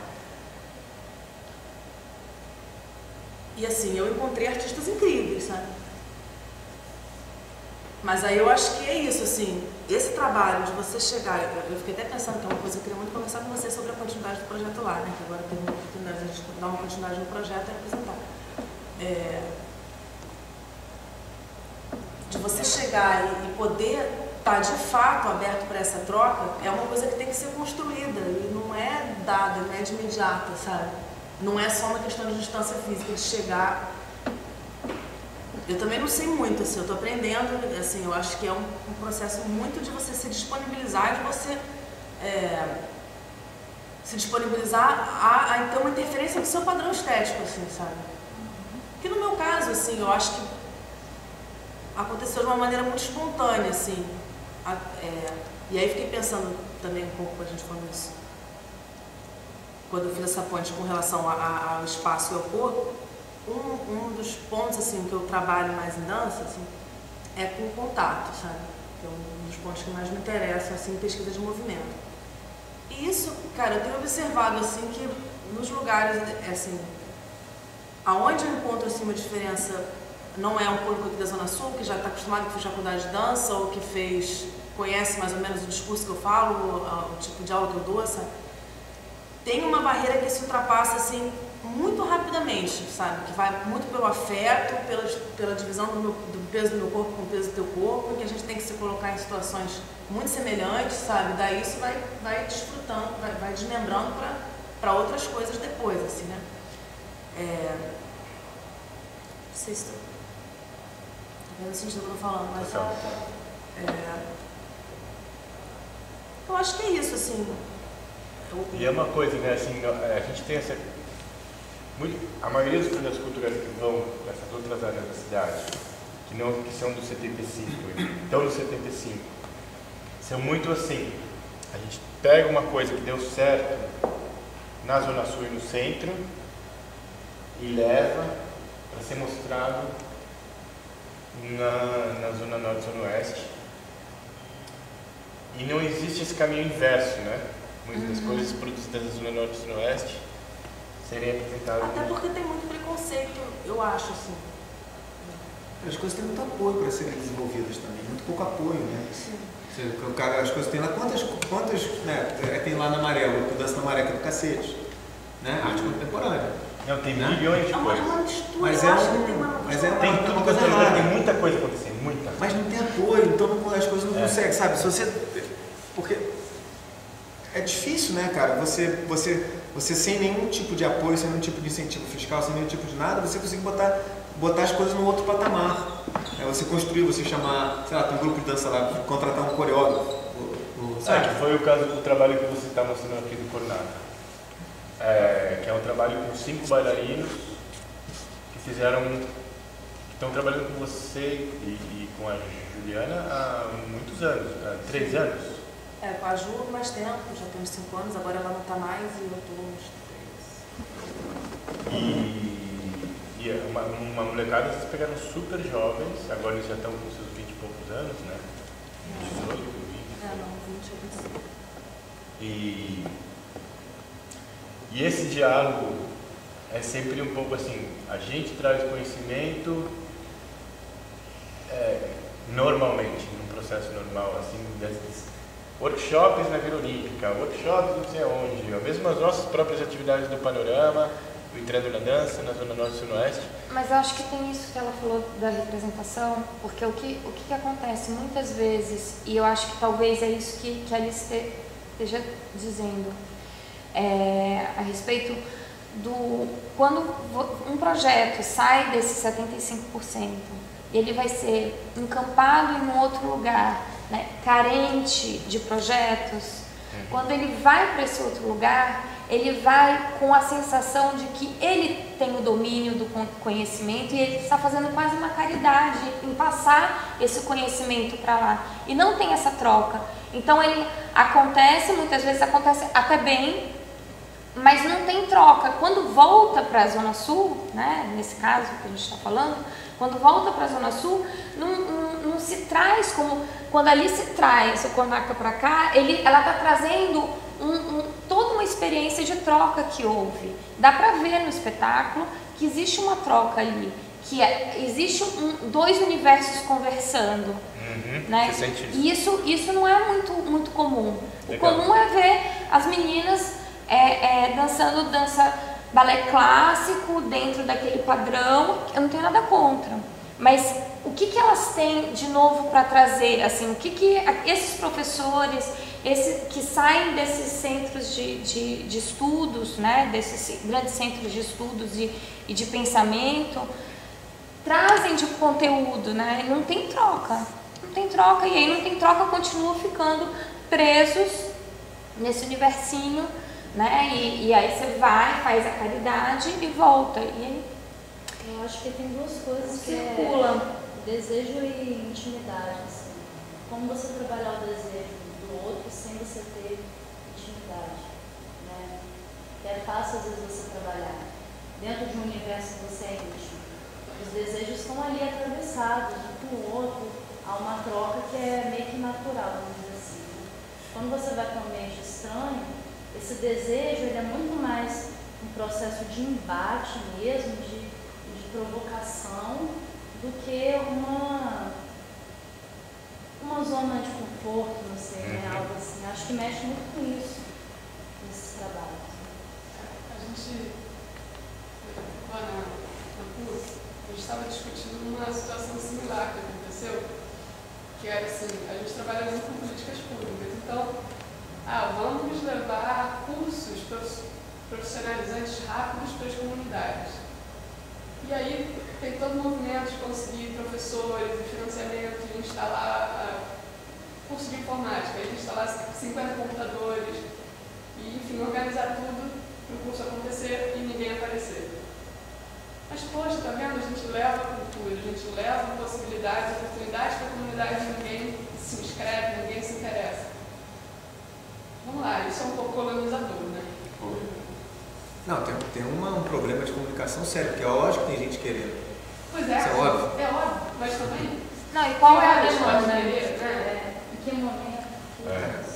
E assim, eu encontrei artistas incríveis, sabe? Mas aí eu acho que é isso, assim, esse trabalho de você chegar, eu fiquei até pensando que é uma coisa que eu queria muito conversar com você sobre a continuidade do projeto lá, né? Que agora tem uma oportunidade de a gente dar uma continuidade no projeto e apresentar. De você chegar e poder estar de fato aberto para essa troca, é uma coisa que tem que ser construída e não é dada, não é de imediata, sabe? Não é só uma questão de distância física, de chegar... Eu também não sei muito, assim, eu estou aprendendo, assim, eu acho que é um processo muito de você se disponibilizar, de você se disponibilizar a ter uma interferência no seu padrão estético, assim, sabe? Que no meu caso, assim, eu acho que aconteceu de uma maneira muito espontânea, assim, e aí fiquei pensando também um pouco, a gente falando isso, quando eu fiz essa ponte com relação ao espaço e ao corpo, um dos pontos assim, que eu trabalho mais em dança assim, é com o contato, sabe? que é um dos pontos que mais me interessam, assim, em pesquisa de movimento. E isso, cara, eu tenho observado, assim, que nos lugares, assim, aonde eu encontro, assim, uma diferença, não é um público aqui da Zona Sul, que já está acostumado com faculdade de dança, ou que conhece mais ou menos o discurso que eu falo, o tipo de aula que eu dou, sabe? Tem uma barreira que se ultrapassa, assim, muito rapidamente, sabe? Que vai muito pelo afeto, pela divisão do peso do meu corpo com o peso do teu corpo, que a gente tem que se colocar em situações muito semelhantes, sabe? Daí isso vai desfrutando, vai desmembrando para outras coisas depois, assim, né? Não sei se eu estou falando, mas eu acho que é isso, assim. E é uma coisa, né, assim, a gente tem a maioria dos projetos culturais que vão nessas outras áreas da cidade, que são do 75, então do 75, são muito assim, a gente pega uma coisa que deu certo na Zona Sul e no centro e leva para ser mostrado na Zona Norte e Zona Oeste. E não existe esse caminho inverso, né? Muitas das coisas produzidas na Zona Norte e Zona Oeste serem apresentadas. Até porque tem muito preconceito, eu acho, assim. As coisas têm muito apoio para serem desenvolvidas também, muito pouco apoio, né? Sim. As coisas têm lá, quantas né, tem lá na Maré, o Dança na Maré, que é do cacete, né? Arte contemporânea. Não, tem milhões de coisas. Mas tem tudo coisa errada, tem muita coisa acontecendo, muita. Mas não tem apoio, então as coisas não conseguem, sabe? Se você, porque é difícil, né, cara? Você sem nenhum tipo de apoio, sem nenhum tipo de incentivo fiscal, sem nenhum tipo de nada, você consegue botar as coisas num outro patamar. Você construir, você chamar, sei lá, tem um grupo de dança lá, contratar um coreógrafo. Que foi o caso do trabalho que você está mostrando aqui do Coronado. Que é um trabalho com 5 bailarinos que estão trabalhando com você e com a Juliana há muitos anos, há 3 anos. Com a Ju mais tempo, já tem uns 5 anos, agora ela não está mais e eu estou uns 3. E uma molecada, vocês pegaram super jovens, agora eles já estão com seus 20 e poucos anos, né? 18, 20. Não, 20 ou 25. E esse diálogo é sempre um pouco assim, a gente traz conhecimento normalmente, num processo normal, assim, desses workshops na Vila Olímpica, workshops não sei aonde, mesmo as nossas próprias atividades do Panorama, do Entrando na Dança, na Zona Norte e Zona Oeste. Mas eu acho que tem isso que ela falou da representação, porque o que acontece muitas vezes, e eu acho que talvez é isso que a Alice esteja dizendo, a respeito quando um projeto sai desse 75%, ele vai ser encampado em um outro lugar, né, carente de projetos, quando ele vai para esse outro lugar, ele vai com a sensação de que ele tem o domínio do conhecimento e ele está fazendo quase uma caridade em passar esse conhecimento para lá. E não tem essa troca. Então ele muitas vezes acontece até bem, mas não tem troca. Quando volta para a Zona Sul, né, nesse caso que a gente está falando, quando volta para a Zona Sul, não se traz como... Quando ali se traz o Cornaca para cá, ela está trazendo toda uma experiência de troca que houve. Dá para ver no espetáculo que existe uma troca ali, que existe dois universos conversando. Né? Você sente isso? Isso não é muito comum. Legal. O comum é ver as meninas dançando balé clássico dentro daquele padrão. Eu não tenho nada contra, mas o que elas têm de novo para trazer? Assim, o que esses professores, que saem desses centros de estudos, né, desses grandes centros de estudos e de pensamento, trazem de conteúdo, né? Não tem troca. Não tem troca, e aí não tem troca, continuam ficando presos nesse universinho, né? E aí você vai, faz a caridade e volta. E aí eu acho que tem duas coisas que circulam. Desejo e intimidade. Assim. Como você trabalhar o desejo do outro sem você ter intimidade. Né? Que é fácil às vezes você trabalhar dentro de um universo que você é íntimo. Os desejos estão ali atravessados um com o outro, há uma troca que é meio que natural, vamos dizer assim. Quando você vai para um ambiente estranho, esse desejo ele é muito mais um processo de embate mesmo, de provocação, do que uma zona de conforto, não sei, né? Algo assim. Acho que mexe muito com isso, nesses trabalhos. A gente, lá na curso, a gente estava discutindo uma situação similar que aconteceu, que era assim, a gente trabalha muito com políticas públicas, então, vamos levar cursos profissionalizantes rápidos para as comunidades. E aí tem todo o movimento de conseguir professores e financiamento, de instalar curso de informática, de instalar 50 computadores, e enfim, organizar tudo para o curso acontecer e ninguém aparecer. Mas, poxa, tá vendo? A gente leva a cultura, a gente leva possibilidades, oportunidades para a comunidade e ninguém se inscreve, ninguém se interessa. Vamos lá, isso é um pouco colonizador, né? Não, tem um problema de comunicação sério, porque é lógico que tem gente querendo. Pois é, isso é óbvio. É óbvio, mas também... Não, e qual é a demanda? demanda? Em que momento?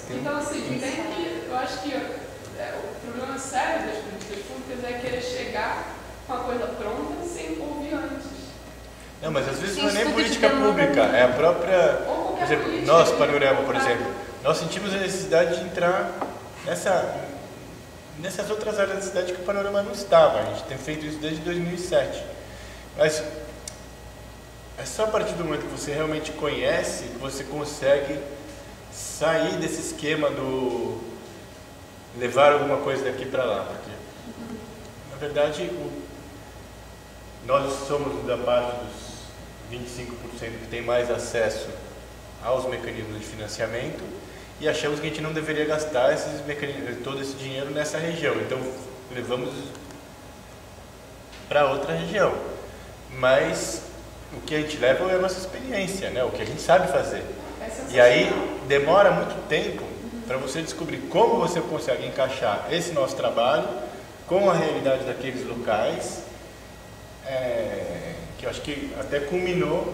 Então, assim, eu acho que o problema sério das políticas públicas é querer chegar com a coisa pronta sem ouvir antes. Não, mas às vezes não é nem política pública, é a própria... Por exemplo, nós, Panorama, por exemplo, nós sentimos a necessidade de entrar nessas outras áreas da cidade que o Panorama não estava. A gente tem feito isso desde 2007. Mas é só a partir do momento que você realmente conhece que você consegue sair desse esquema do levar alguma coisa daqui para lá. Porque, na verdade, nós somos da parte dos 25% que tem mais acesso aos mecanismos de financiamento e achamos que a gente não deveria gastar todo esse dinheiro nessa região. Então, levamos para outra região. Mas o que a gente leva é a nossa experiência, né? O que a gente sabe fazer. E aí demora muito tempo para você descobrir como você consegue encaixar esse nosso trabalho com a realidade daqueles locais, que eu acho que até culminou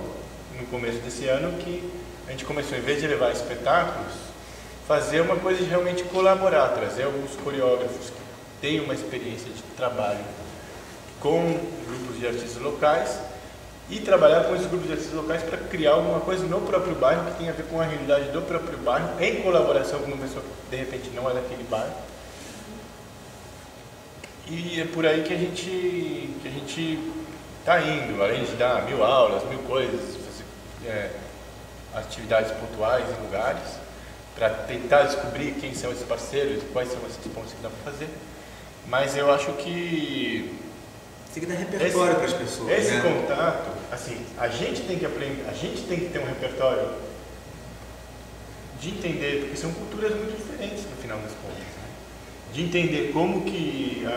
no começo desse ano, que a gente começou, em vez de levar espetáculos, fazer uma coisa de realmente colaborar, trazer alguns coreógrafos que têm uma experiência de trabalho com grupos de artistas locais e trabalhar com esses grupos de artistas locais para criar alguma coisa no próprio bairro que tenha a ver com a realidade do próprio bairro, em colaboração com uma pessoa que de repente não é daquele bairro. E é por aí que a gente está indo, além de dar 1000 aulas, 1000 coisas, fazer atividades pontuais em lugares, para tentar descobrir quem são esses parceiros, quais são esses pontos que dá para fazer. Mas eu acho que tem que dar repertório para as pessoas. Esse contato, assim, a gente tem que aprender, a gente tem que ter um repertório de entender, porque são culturas muito diferentes no final das contas, né? De entender como que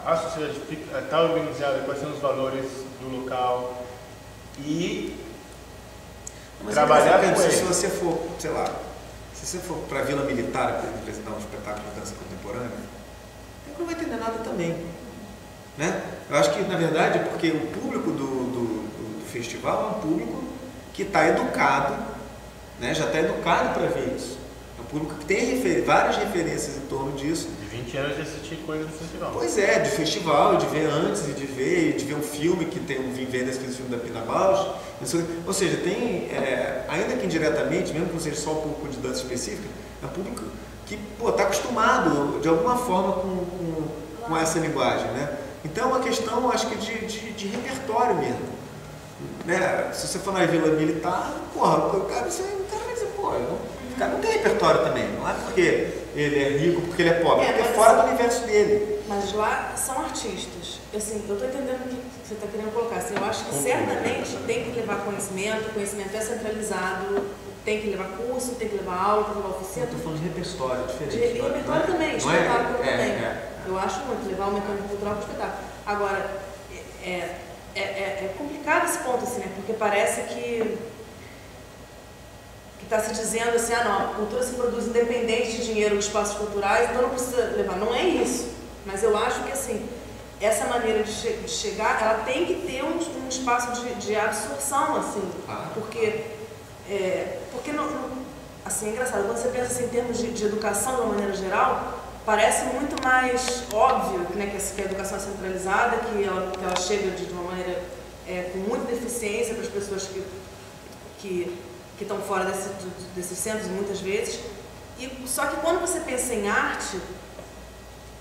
a sociedade está organizada, quais são os valores do local e trabalhar com eles. Se você for, sei lá, se você for para a Vila Militar para apresentar um espetáculo de dança contemporânea, não vai entender nada também. Né? Eu acho que, na verdade, porque o público do festival é um público que está educado, né? Já está educado para ver isso. É um público que tem várias referências em torno disso. De 20 anos de assistir coisas do festival. Pois é, de festival, de ver antes e de ver um filme que tem um Vivenda, que fez o filme da Pina Bausch. Ou seja, tem, ainda que indiretamente, mesmo que não seja só um público de dança específica, é um público que está acostumado, de alguma forma, com essa linguagem, né? Então é uma questão, acho que, de repertório mesmo. Né? Se você for na Vila Militar, o cara vai dizer, o cara não tem repertório também. Não é porque ele é rico, porque ele é pobre, porque é fora do universo dele. Mas lá são artistas. Assim, eu estou entendendo o que você está querendo colocar. Assim, eu acho que certamente tem que levar conhecimento, conhecimento é centralizado, tem que levar curso, tem que levar aula, tem que levar oficina. Eu estou falando de repertório diferente. De repertório também, de espetáculo também. Eu acho muito, levar o mecânico cultural para o espetáculo. Agora, é complicado esse ponto, assim, né? Porque parece que está se dizendo assim, não, a cultura se produz independente de dinheiro de espaços culturais, então não precisa levar. Não é isso. Mas eu acho que, assim, essa maneira de chegar, ela tem que ter um espaço de absorção, assim, porque Porque, assim, é engraçado, quando você pensa assim, em termos de educação de uma maneira geral, parece muito mais óbvio, né, que a educação é centralizada, que ela chega de uma maneira com muita deficiência para as pessoas que estão fora desses centros, muitas vezes. Só que quando você pensa em arte,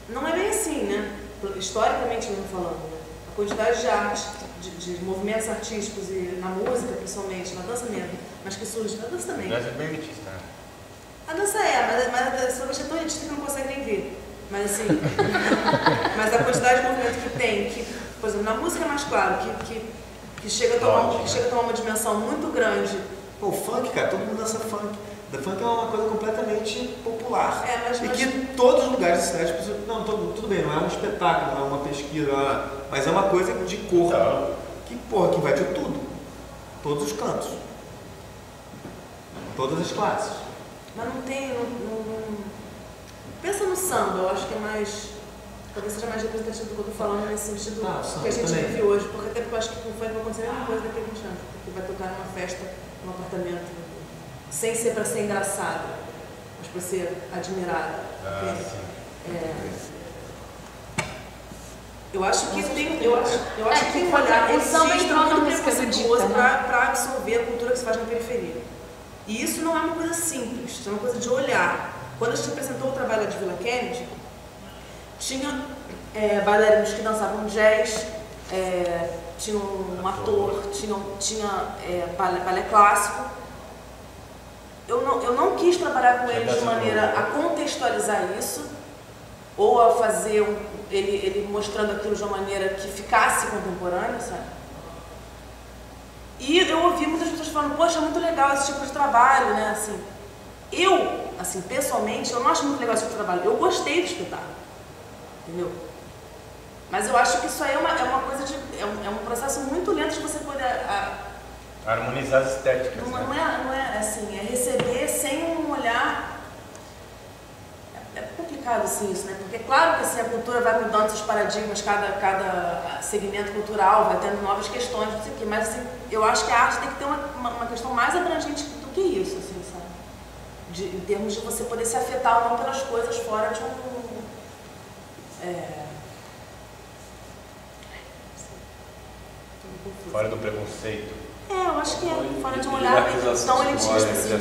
não é bem assim, né? Historicamente mesmo falando, né? A quantidade de arte, de movimentos artísticos, e na música principalmente, na dança mesmo, mas que surge, na dança também. A dança é bem elitista, né? A dança mas a dança é tão elitista que não consegue nem ver. Mas assim, mas a quantidade de movimento que tem, que, por exemplo, na música é mais claro, que chega a tomar uma dimensão muito grande. Pô, funk, cara, todo mundo dança funk. O funk é uma coisa completamente popular. E que em todos os lugares da cidade, as pessoas, não, tudo bem, não é um espetáculo, não é uma pesquisa, mas é uma coisa de corpo que invadiu tudo. Todos os cantos. Todas as classes. Mas não tem. Pensa no samba, eu acho que é mais. Talvez seja mais representativo do que eu estou falando nesse sentido que a gente vive hoje. Porque até porque eu acho que com o funk vai acontecer a mesma coisa daqui a 20 anos. Porque vai tocar numa festa, num apartamento, sem ser para ser engraçado, mas para ser admirado. Eu acho que tem. Eu acho que tem que olhar. O samba entrou na música erudita, para absorver a cultura que se faz na periferia. E isso não é uma coisa simples, isso é uma coisa de olhar. Quando a gente apresentou o trabalho de Vila Kennedy, tinha bailarinos que dançavam jazz, tinha um ator, tinha balé clássico. Eu não quis trabalhar com eles de maneira a contextualizar isso, ou a fazer ele mostrando aquilo de uma maneira que ficasse contemporânea, sabe? E eu ouvi muitas pessoas falando, poxa, é muito legal esse tipo de trabalho, né? Assim, pessoalmente, eu não acho muito legal esse tipo de trabalho. Eu gostei do espetáculo, entendeu? Mas eu acho que isso aí é uma coisa é um processo muito lento de você poder harmonizar as estéticas. Não é assim, é receber sem um olhar. É complicado assim isso, né? Porque é claro que assim, a cultura vai mudando seus paradigmas, cada segmento cultural vai tendo novas questões, não sei o quê, mas assim, eu acho que a arte tem que ter uma questão mais abrangente do que isso, assim, sabe? Em termos de você poder se afetar ou não pelas coisas fora de fora do preconceito. Eu acho que fora de um olhar tão elitista assim.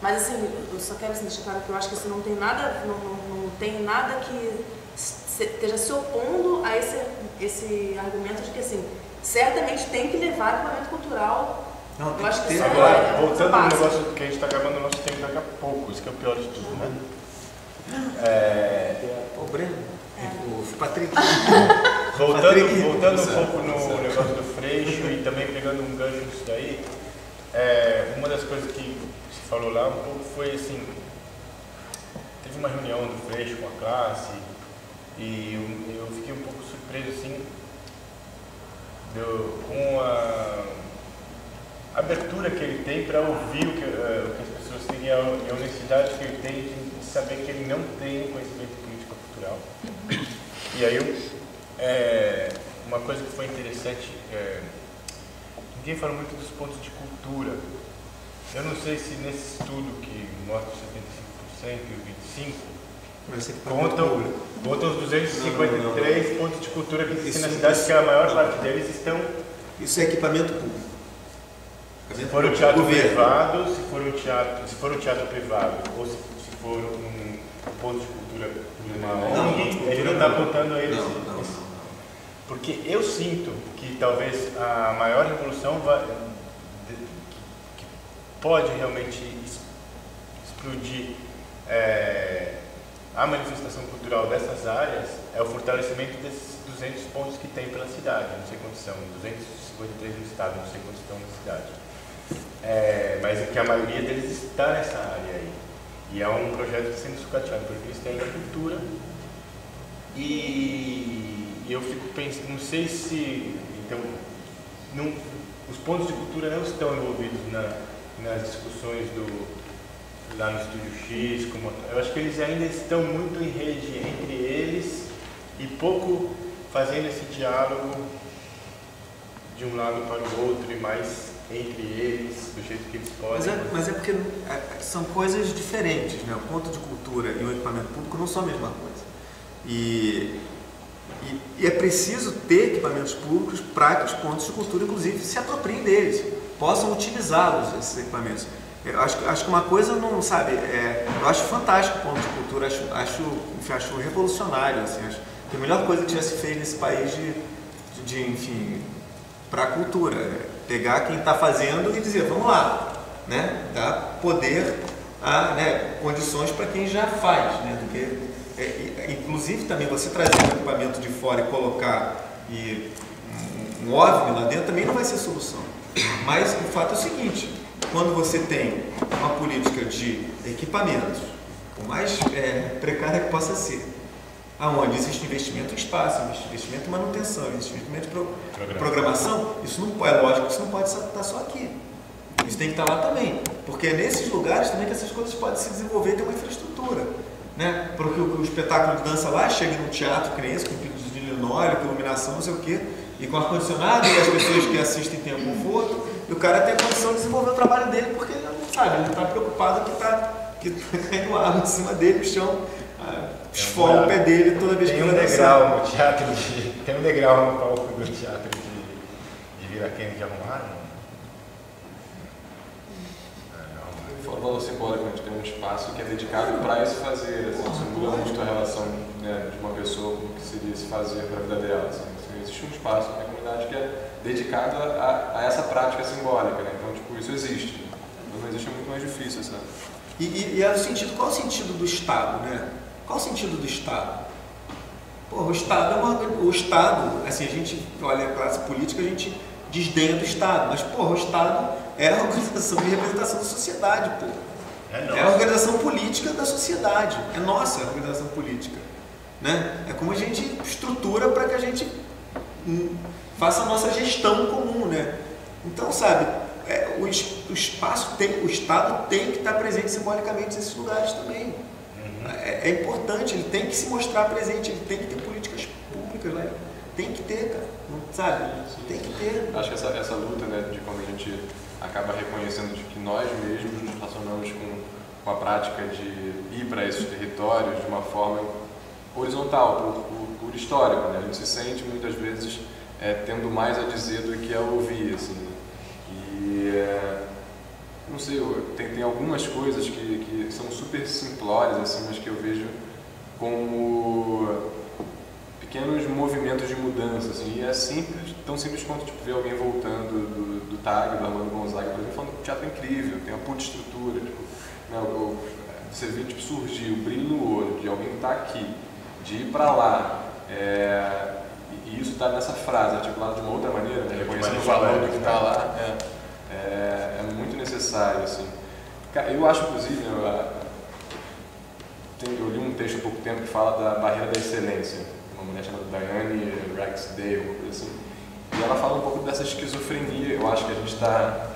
Mas assim, eu só quero deixar claro que eu acho que isso não tem nada que esteja se opondo a esse argumento de que assim, certamente tem que levar equipamento cultural. Não, eu acho que isso agora, voltando ao negócio que a gente está acabando o nosso tempo daqui a pouco, isso que é o pior de tudo, né? O Breno, o Patrick. Voltando um pouco no negócio do Freixo e também pegando um gancho disso daí, uma das coisas que se falou lá um pouco foi assim, teve uma reunião do Freixo com a classe e eu fiquei um pouco surpreso assim, com a abertura que ele tem para ouvir o que as pessoas têm e a honestidade que ele tem de saber que ele não tem conhecimento político-cultural. E aí, uma coisa que foi interessante, ninguém fala muito dos pontos de cultura. Eu não sei se nesse estudo que mostra 75% e 25%, contam os 253 pontos de cultura que existem na cidade, que a maior parte deles estão... Isso é equipamento público. Se for um teatro privado, se for um teatro privado, ou se for um ponto de cultura de uma ONG, ele não está apontando a eles. Porque eu sinto que talvez a maior revolução que pode realmente explodir a manifestação cultural dessas áreas é o fortalecimento desses 200 pontos que tem pela cidade. Não sei quantos são, 253 no estado, não sei quantos estão na cidade. Mas é que a maioria deles está nessa área aí. E é um projeto que está sendo sucateado pelo Ministério da Cultura. E eu fico pensando, não sei se... Então, os pontos de cultura não estão envolvidos nas discussões lá no Estúdio X. Eu acho que eles ainda estão muito em rede entre eles e pouco fazendo esse diálogo de um lado para o outro e mais entre eles, do jeito que eles podem. Mas é porque são coisas diferentes, né? O ponto de cultura e o equipamento público não são a mesma coisa. E é preciso ter equipamentos públicos para que os pontos de cultura, inclusive, se apropriem deles, possam utilizá-los, esses equipamentos. Eu acho que uma coisa não, sabe, eu acho fantástico o ponto de cultura, acho revolucionário, assim, acho que a melhor coisa que já se fez nesse país enfim, para a cultura, pegar quem está fazendo e dizer, vamos lá, né, dar poder, condições para quem já faz, né, do que, inclusive também você trazer um equipamento de fora e colocar um OVNI lá dentro também não vai ser solução, mas o fato é o seguinte, quando você tem uma política de equipamentos, por mais precária que possa ser, aonde existe investimento em espaço, investimento em manutenção, investimento em programação, isso não é lógico que isso não pode estar só aqui. Isso tem que estar lá também, porque é nesses lugares também que essas coisas podem se desenvolver e ter uma infraestrutura, né? Porque o espetáculo de dança lá chega num teatro que nem esse, com pisos de linóleo, com iluminação, não sei o quê, e com ar-condicionado, e as pessoas que assistem têm conforto, e o cara tem a condição de desenvolver o trabalho dele, porque ele não sabe, ele está preocupado que está caindo água em cima dele, no chão, esfola o pé dele toda vez que ele vai dançar. Tem um degrau no palco do teatro de Viraquém de arrumar, Fora o valor simbólico, a gente tem um espaço que é dedicado para esse fazer, assim, isso muda muito a relação, né, de uma pessoa com o que seria esse fazer para a vida dela. Assim, existe um espaço na comunidade que é dedicado a essa prática simbólica, né? Então, tipo, isso existe. Quando não existe é muito mais difícil, sabe? E é o sentido, qual é o sentido do Estado, né? Qual o sentido do Estado? Porra, o Estado, assim, a gente olha a classe política, a gente desdenha do Estado, mas, porra, o Estado é a organização de representação da sociedade, pô. É a organização política da sociedade, é nossa a organização política, né? É como a gente estrutura para que a gente faça a nossa gestão comum, né? Então, sabe, o Estado tem que estar presente simbolicamente nesses lugares também. É importante, ele tem que se mostrar presente, ele tem que ter políticas públicas lá, tem que ter, cara, sabe? Tem que ter. Acho que essa luta, né, de quando a gente acaba reconhecendo de que nós mesmos nos relacionamos com a prática de ir para esses territórios de uma forma horizontal, por histórico, né? A gente se sente muitas vezes tendo mais a dizer do que a ouvir, assim. E não sei, tem algumas coisas que são super simplórias, assim, mas que eu vejo como pequenos movimentos de mudança, assim, e é simples, tão simples quanto tipo, ver alguém voltando do TAG, do Armando Gonzaga, por exemplo, falando que o teatro é incrível, tem uma puta estrutura, tipo, né, você vê tipo, surgir o brilho no olho de alguém que está aqui, de ir para lá, e isso está nessa frase, articulado de uma outra maneira, né, reconhecendo o valor do que está lá, é muito necessário, assim. Eu acho, inclusive, eu li um texto há pouco tempo que fala da barreira da excelência, uma mulher chamada Diane Ragsdale, uma coisa assim, e ela fala um pouco dessa esquizofrenia, eu acho que a gente está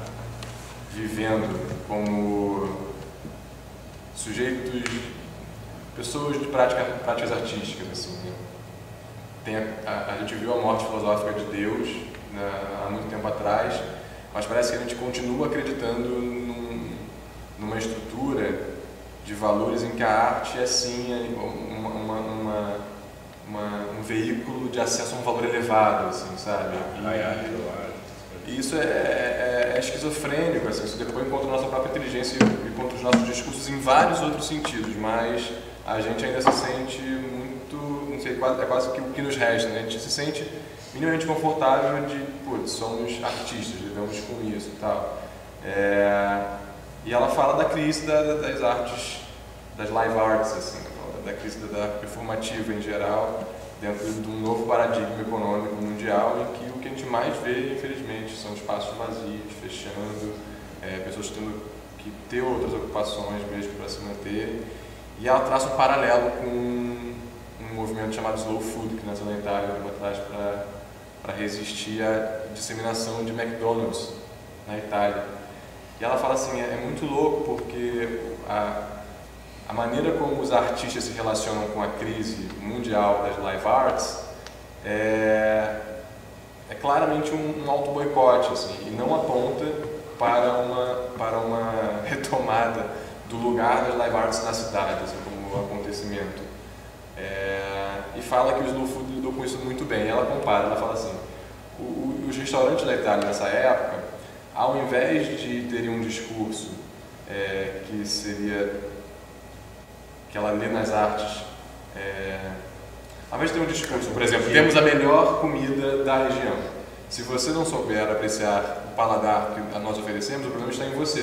vivendo como sujeitos, pessoas de práticas artísticas, assim, né? A gente viu a morte filosófica de Deus, né, há muito tempo atrás, mas parece que a gente continua acreditando numa estrutura de valores em que a arte é sim um veículo de acesso a um valor elevado, assim, sabe? E isso é esquizofrênico, assim, isso depois contra a nossa própria inteligência e contra os nossos discursos em vários outros sentidos, mas a gente ainda se sente muito, não sei, é quase que o que nos resta, né? A gente se sente minimamente confortável de, putz, somos artistas, lidamos com isso e tal. E ela fala da crise das artes, das live arts, assim, da crise da arte performativa em geral, dentro de um novo paradigma econômico mundial em que o que a gente mais vê, infelizmente, são espaços vazios, fechando, pessoas tendo que ter outras ocupações mesmo para se manter. E ela traça um paralelo com um movimento chamado Slow Food, que nasceu na Itália um tempo atrás para resistir à disseminação de McDonald's na Itália. E ela fala assim, é muito louco porque a maneira como os artistas se relacionam com a crise mundial das live arts é claramente um auto-boicote, assim, e não aponta para uma retomada do lugar das live arts na cidade, assim, como acontecimento. E fala que o Slow Food lidou com isso muito bem. Ela compara, ela fala assim, os restaurantes da Itália nessa época, ao invés de terem um discurso que seria, que ela lê nas artes, ao invés de ter um discurso, por exemplo, temos a melhor comida da região. Se você não souber apreciar o paladar que nós oferecemos, o problema está em você.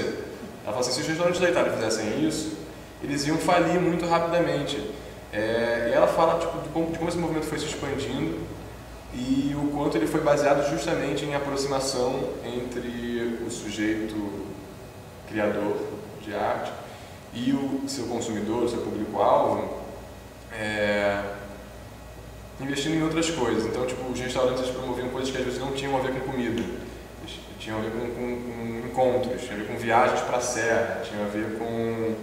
Ela fala assim, se os restaurantes da Itália fizessem isso, eles iam falir muito rapidamente. E ela fala tipo, de como esse movimento foi se expandindo e o quanto ele foi baseado justamente em aproximação entre o sujeito criador de arte e o seu consumidor, o seu público-alvo, investindo em outras coisas. Então, tipo, os restaurantes promoviam coisas que às vezes não tinham a ver com comida, tinham a ver com encontros, tinham a ver com viagens para a serra, tinham a ver com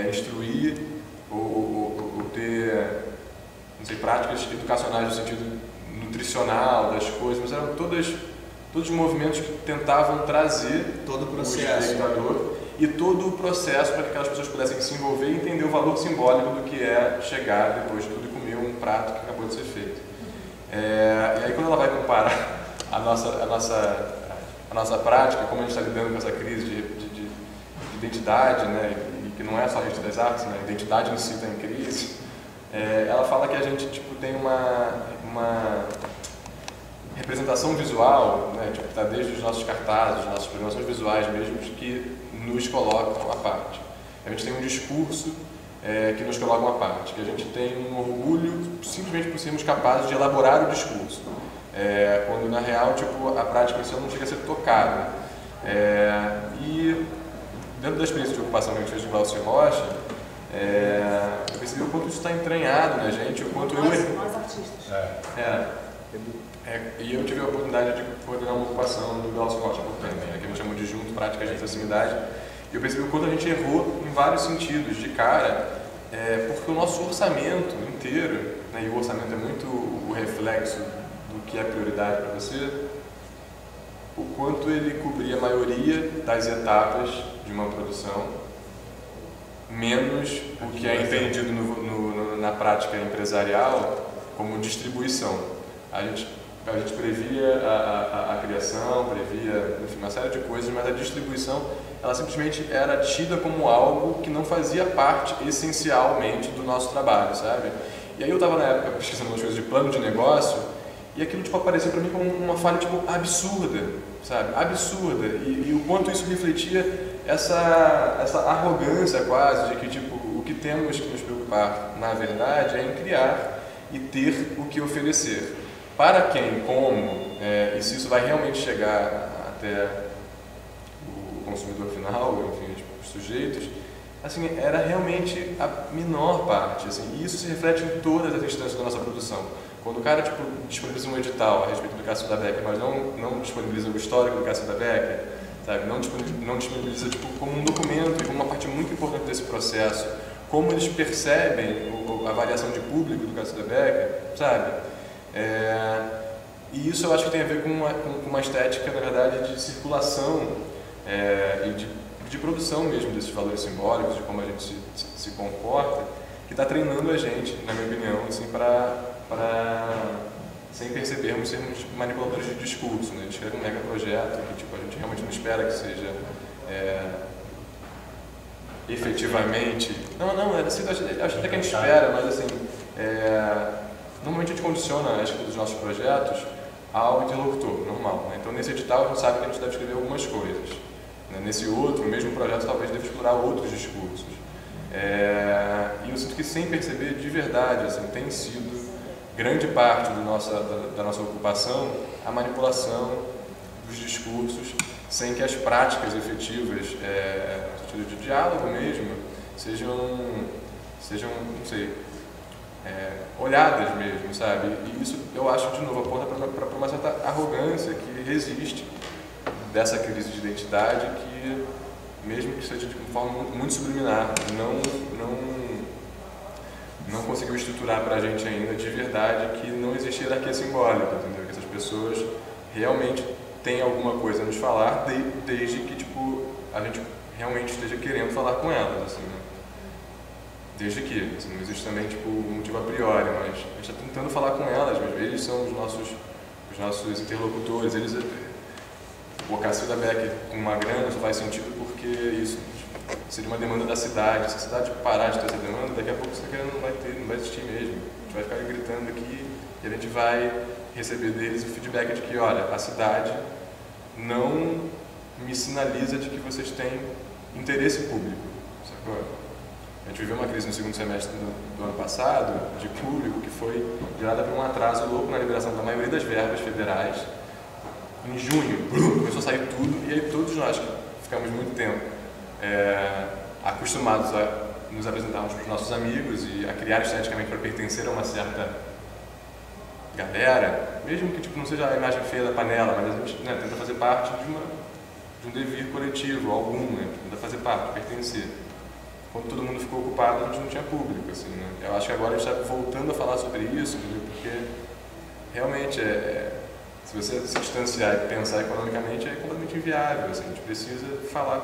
instruir ou ter, não sei, práticas educacionais no sentido nutricional das coisas, mas eram todos movimentos que tentavam trazer todo o processo, o espectador e todo o processo para que aquelas pessoas pudessem se envolver e entender o valor simbólico do que é chegar depois de tudo e comer um prato que acabou de ser feito. E aí quando ela vai comparar a nossa prática, como a gente está lidando com essa crise de identidade, né, e que não é só a gente das artes, né, a identidade em si está em crise, ela fala que a gente tipo, tem uma representação visual, né, tipo, tá desde os nossos cartazes, nossas programações visuais mesmo, que nos colocam à parte. A gente tem um discurso que nos colocam à parte, que a gente tem um orgulho simplesmente por sermos capazes de elaborar o discurso, quando na real tipo, a prática em si não chega a ser tocada. E dentro da experiência de ocupação que a gente fez de Glaucio Rocha, eu percebi o quanto isso está entranhado na gente, o quanto nós artistas. E eu tive a oportunidade de coordenar uma ocupação do Glaucio Rocha por tempo, que a gente chama de Junto Práticas de Proximidade, e eu percebi o quanto a gente errou em vários sentidos, de cara, porque o nosso orçamento inteiro, né, e o orçamento é muito o reflexo do que é prioridade para você, o quanto ele cobria a maioria das etapas de uma produção, menos o que é entendido na prática empresarial como distribuição. A gente previa a criação, previa, enfim, uma série de coisas, mas a distribuição ela simplesmente era tida como algo que não fazia parte essencialmente do nosso trabalho, sabe? E aí eu estava na época pesquisando umas coisas de plano de negócio e aquilo tipo, aparecia para mim como uma falha tipo, absurda, sabe? Absurda. E o quanto isso refletia essa arrogância quase de que tipo, o que temos que nos preocupar, na verdade, é em criar e ter o que oferecer. Para quem, como, e se isso vai realmente chegar até o consumidor final, enfim, tipo, os sujeitos, assim, era realmente a menor parte, assim, e isso se reflete em todas as instâncias da nossa produção. Quando o cara tipo, disponibiliza um edital a respeito do Cássio da Becker, mas não disponibiliza o histórico do Cássio da Becker, sabe? Não disponibiliza tipo, como um documento e como uma parte muito importante desse processo, como eles percebem a variação de público do Cássio da Becker, sabe? E isso eu acho que tem a ver com uma estética, na verdade, de circulação e de produção mesmo desses valores simbólicos, de como a gente se comporta, que está treinando a gente, na minha opinião, assim, para sem percebermos, sermos manipuladores de discurso. Né? A gente escreve um mega projeto que tipo, a gente realmente não espera que seja efetivamente... acho até que a gente espera, mas assim... Normalmente a gente condiciona a escrita dos nossos projetos ao interlocutor, normal. Né? Então, nesse edital, a gente sabe que a gente deve escrever algumas coisas. Né? Nesse outro, o mesmo projeto, talvez deve explorar outros discursos. E eu sinto que, sem perceber, de verdade, assim, tem sido grande parte da nossa ocupação a manipulação dos discursos, sem que as práticas efetivas, no sentido de diálogo mesmo, sejam não sei, olhadas mesmo, sabe? E isso, eu acho, de novo, aponta para uma certa arrogância que resiste dessa crise de identidade que, mesmo que seja de uma forma muito subliminar, não conseguiu estruturar para a gente ainda, de verdade, que não existe hierarquia simbólica, entendeu? Que essas pessoas realmente tem alguma coisa a nos falar, desde que tipo, a gente realmente esteja querendo falar com elas, assim, né? Desde que, assim, não existe também tipo, um motivo a priori, mas a gente está tentando falar com elas, mas eles são os nossos interlocutores. O Cacilda Beck com uma grana só faz sentido porque isso seria uma demanda da cidade. Se a cidade parar de ter essa demanda, daqui a pouco essa grana não vai existir mesmo. A gente vai ficar gritando aqui e a gente vai receber deles o feedback de que, olha, a cidade não me sinaliza de que vocês têm interesse público, sacou? A gente viveu uma crise no segundo semestre do ano passado, de público, que foi gerada por um atraso louco na liberação da maioria das verbas federais. Em junho, começou a sair tudo, e aí todos nós que ficamos muito tempo acostumados a nos apresentarmos para os nossos amigos e a criar esteticamente para pertencer a uma certa galera, mesmo que tipo, não seja a imagem feia da panela, mas a gente tenta fazer parte de um devir coletivo, algum, né? Tenta fazer parte, pertencer. Quando todo mundo ficou ocupado, a gente não tinha público, assim, né? Eu acho que agora a gente está voltando a falar sobre isso, entendeu? Porque realmente se você se distanciar e pensar economicamente, é completamente inviável, assim, a gente precisa falar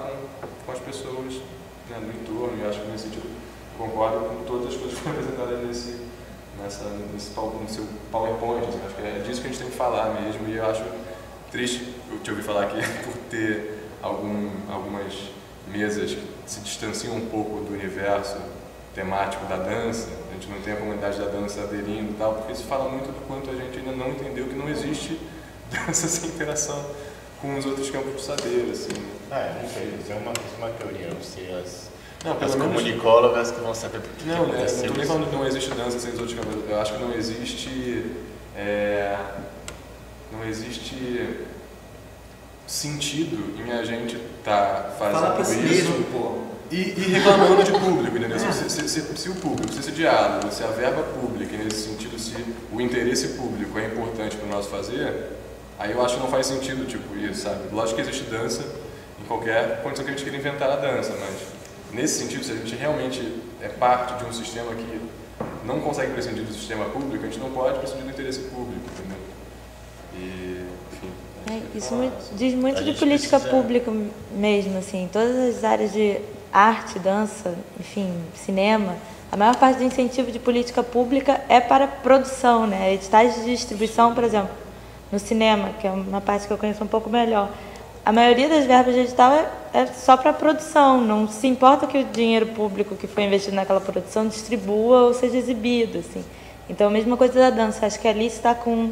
com as pessoas, né, no entorno, e eu acho que nesse sentido eu concordo com todas as coisas que foram apresentadas no seu PowerPoint, assim, acho que é disso que a gente tem que falar mesmo, e eu acho triste eu te ouvir falar aqui por ter algumas mesas que se distanciam um pouco do universo temático da dança, a gente não tem a comunidade da dança aderindo e tal, porque isso fala muito do quanto a gente ainda não entendeu que não existe dança sem interação com os outros campos do saber, assim. Não sei, isso é uma teoria, não sei as menos, comunicólogas que vão saber por que não estou nem falando que não existe dança sem os outros campos, eu acho que não existe sentido em a gente estar fazendo si isso mesmo, pô. E reclamando de público, entendeu? Se o público, se esse diálogo, se a verba pública, nesse sentido, se o interesse público é importante para o nosso fazer, aí eu acho que não faz sentido, tipo, isso, sabe? Lógico que existe dança em qualquer condição que a gente queira inventar a dança, mas nesse sentido, se a gente realmente é parte de um sistema que não consegue prescindir do sistema público, a gente não pode prescindir do interesse público, entendeu? E, enfim... isso diz muito de política pública mesmo, assim, todas as áreas de arte, dança, enfim, cinema, a maior parte do incentivo de política pública é para produção, né? Editais de distribuição, por exemplo, no cinema, que é uma parte que eu conheço um pouco melhor, a maioria das verbas de edital é só para produção, não se importa que o dinheiro público que foi investido naquela produção distribua ou seja exibido, assim. Então, a mesma coisa da dança, acho que ali está com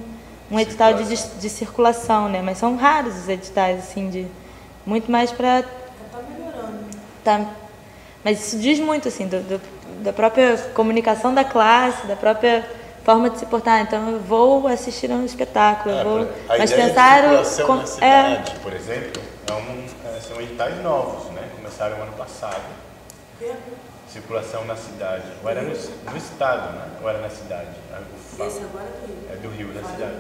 um edital de circulação, né? Mas são raros os editais, assim, muito mais para... Está melhorando. Tá. Mas isso diz muito, assim, da própria comunicação da classe, da própria forma de se portar. Então, eu vou assistir a um espetáculo, mas pensar de circulação na cidade, por exemplo, são editais novos, né? Começaram ano passado. Circulação na cidade. Ou era no estado, né? Ou era na cidade? Esse agora é do Rio. É do Rio, da cidade.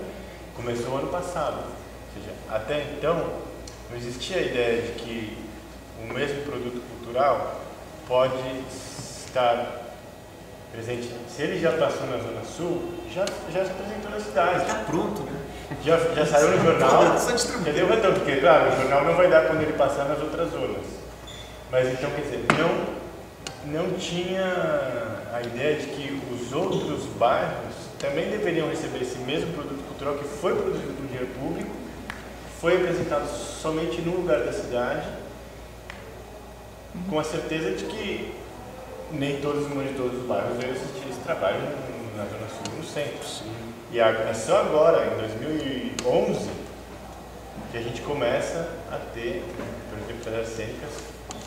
Começou ano passado. Ou seja, até então, não existia a ideia de que o mesmo produto cultural pode estar presente. Se ele já passou na Zona Sul, já se apresentou na cidade. Está pronto, né? Já saiu no jornal. Cadê o retorno? Porque, claro, o jornal não vai dar quando ele passar nas outras zonas. Mas então, quer dizer, não tinha a ideia de que os outros bairros também deveriam receber esse mesmo produto cultural que foi produzido com dinheiro público, foi apresentado somente num lugar da cidade, com a certeza de que nem todos os monitores dos bairros devem assistir esse trabalho na Zona Sul e no centro. Sim. E é só agora, em 2011, que a gente começa a ter, por exemplo, pelas cênicas,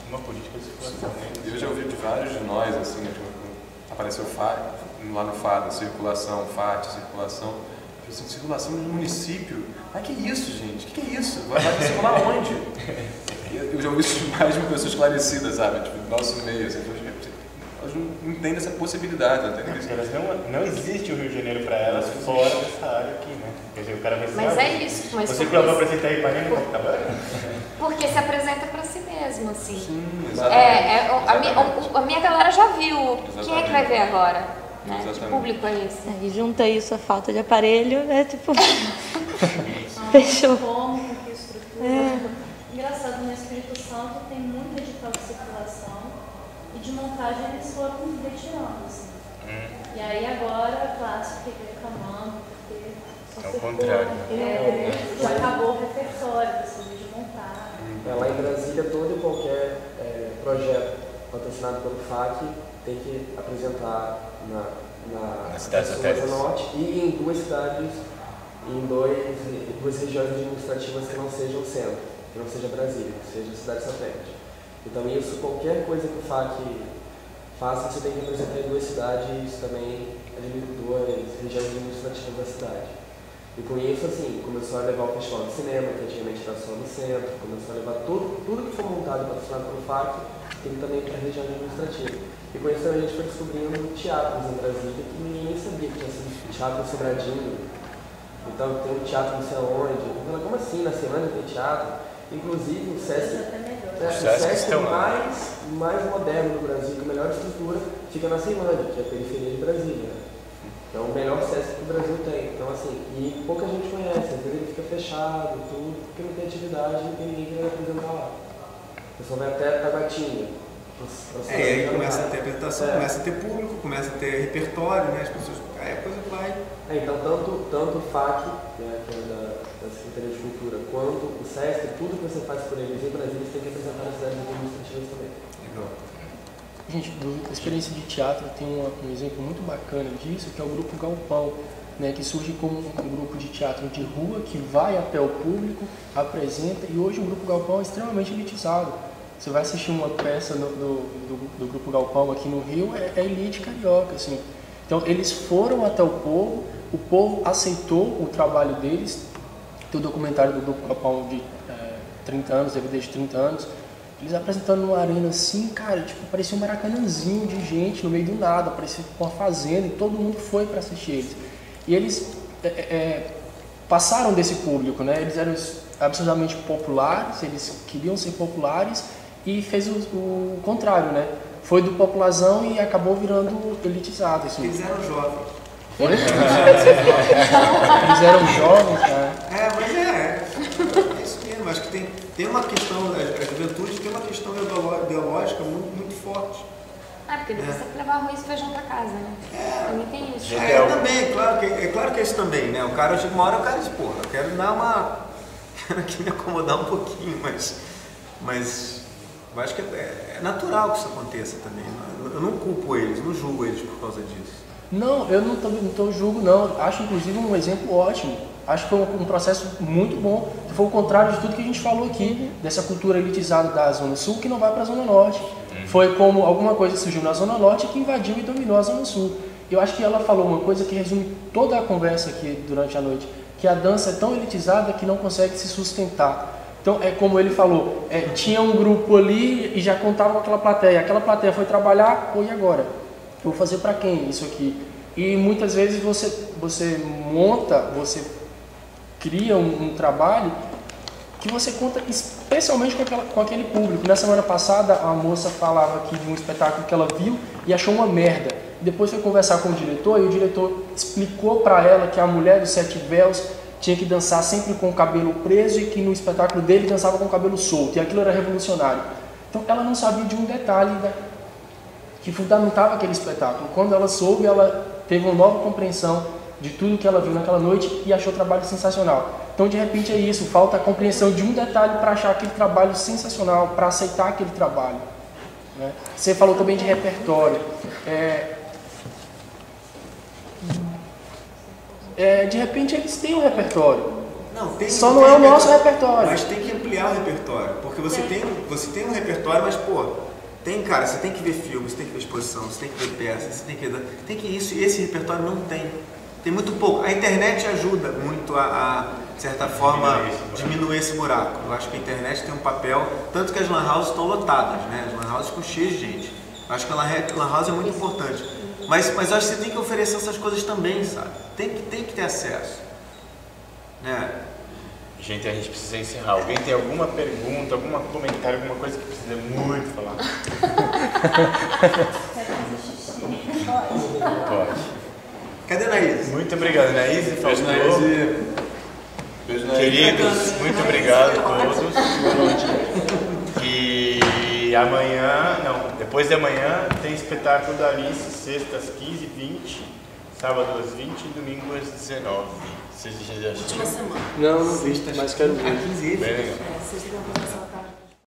uma política de circulação. Eu já ouvi de vários de nós, assim, né, apareceu lá no FAD, circulação, FAT, circulação. Assim, circulação no município. Mas que isso, gente? Que é isso? Vai circular onde? Eu já ouvi isso de mais de uma pessoa esclarecida, sabe? Tipo, do nosso meio, assim, elas não entendem essa possibilidade, não entendem isso. Não existe o Rio de Janeiro para elas fora dessa área aqui, né? Quer dizer, o cara vai Mas é isso. Mas você provou apresentar aí para ninguém, tá bom? Porque se apresenta para si mesmo, assim. Sim, exatamente. A minha galera já viu. Exatamente. Quem é que vai ver agora? né? Que público é esse? E junta isso a falta de aparelho, tipo... Fechou. Como, que estrutura. Engraçado, no Espírito Santo tem muito edital de circulação e de montagem eles foram retirando, assim. E aí agora a classe fica reclamando, porque só é o contrário. Já acabou o repertório, precisa de montar. Lá em Brasília, todo e qualquer projeto patrocinado pelo FAC tem que apresentar na Zona Norte e em duas cidades, em duas regiões administrativas que não sejam centro, que não seja Brasília, que seja cidade satélite. Então isso, qualquer coisa que o FAC faça, você tem que apresentar em duas cidades também, duas regiões administrativas da cidade. E com isso, assim, começou a levar o festival de cinema, que antigamente era só no centro, começou a levar tudo que for montado e patrocinado pelo FAC, tem também para a região administrativa. E com isso também a gente foi descobrindo teatros em Brasília que ninguém sabia que tinha sido teatro em Sobradinho. Então tem um teatro não sei aonde. Então, como assim, na semana tem teatro? Inclusive o Sesc mais moderno do Brasil, com a melhor estrutura, fica na Ceilândia, que é a periferia de Brasília. Então o melhor Sesc que o Brasil tem. Então assim, e pouca gente conhece, às vezes ele fica fechado, tudo, porque não tem atividade, não tem ninguém que vai apresentar lá. O pessoal vai até Taguatinga. E aí começa a ter apresentação, começa a ter público, começa a ter repertório, né? As pessoas. Aí a coisa vai. Então tanto o FAC, né, que é da Secretaria de Cultura, quanto o SESC, tudo que você faz por eles em Brasília, você tem que apresentar nas cidades administrativas também. Legal. Gente, da experiência de teatro tem um exemplo muito bacana disso, que é o Grupo Galpão, né, que surge como um grupo de teatro de rua que vai até o público, apresenta, e hoje o Grupo Galpão é extremamente elitizado. Você vai assistir uma peça do Grupo Galpão aqui no Rio, é elite carioca, assim. Então eles foram até o povo aceitou o trabalho deles. Tem o documentário do Grupo Galpão de 30 anos, DVD de 30 anos, eles apresentando numa arena assim, cara, tipo, parecia um maracanãzinho de gente no meio do nada, parecia uma fazenda, e todo mundo foi para assistir eles. E eles passaram desse público, né? Eles eram absolutamente populares, eles queriam ser populares, e fez o contrário, né? Foi do popularzão e acabou virando elitizado. Assim. Eles eram jovens. Foi? Eles eram jovens, cara. Mas é isso mesmo. Acho que tem uma questão, a juventude tem uma questão ideológica muito forte. Porque depois você tem que levar arroz e feijão pra casa, né? Também tem isso. Também, claro que é isso também, né? O cara chega uma hora, o cara diz, porra, eu quero dar quero aqui me acomodar um pouquinho, mas eu acho que é natural que isso aconteça também. Eu não culpo eles, não julgo eles por causa disso. Não, eu não julgo, não. Acho, inclusive, um exemplo ótimo. Acho que foi um processo muito bom. Foi o contrário de tudo que a gente falou aqui, dessa cultura elitizada da Zona Sul que não vai para a Zona Norte. Foi como alguma coisa surgiu na Zona Norte que invadiu e dominou a Zona Sul. Eu acho que ela falou uma coisa que resume toda a conversa aqui durante a noite, que a dança é tão elitizada que não consegue se sustentar. Então, é como ele falou, tinha um grupo ali e já contava com aquela plateia. Aquela plateia foi trabalhar, e agora? Eu vou fazer para quem isso aqui? E muitas vezes você monta, você cria um trabalho que você conta especialmente com aquele público. Na semana passada, a moça falava aqui de um espetáculo que ela viu e achou uma merda. Depois foi conversar com o diretor e o diretor explicou para ela que a mulher dos 7 véus tinha que dançar sempre com o cabelo preso e que no espetáculo dele dançava com o cabelo solto, e aquilo era revolucionário. Então ela não sabia de um detalhe que fundamentava aquele espetáculo. Quando ela soube, ela teve uma nova compreensão de tudo que ela viu naquela noite e achou o trabalho sensacional. Então, de repente, é isso, falta a compreensão de um detalhe para achar aquele trabalho sensacional, para aceitar aquele trabalho. Né? Você falou também de repertório. De repente eles têm um repertório. Só não é o nosso repertório. Mas tem que ampliar o repertório, porque você tem um repertório, mas cara, você tem que ver filmes, você tem que ver exposição, você tem que ver peças, você tem que isso, e esse repertório não tem. Tem muito pouco. A internet ajuda muito de certa forma, diminuir esse buraco. Eu acho que a internet tem um papel, tanto que as lan houses estão lotadas, né? As lan houses ficam cheias de gente. Eu acho que a lan house é muito importante. Mas eu acho que você tem que oferecer essas coisas também, sabe? Tem que ter acesso. Né? Gente, a gente precisa encerrar. Alguém tem alguma pergunta, algum comentário, alguma coisa que precisa muito falar? Pode. Cadê a Anaís? Muito obrigado, Anaís. Beijo, Anaís. Beijo, Anaís. Queridos, muito obrigado a todos. E amanhã, não, depois de amanhã tem espetáculo da Alice, sexta às 15h20, sábado às 20 e domingo às 19h. Vocês já assistiram? Última semana. Não vi, mas quero ver. Bem legal. Sexta-feira.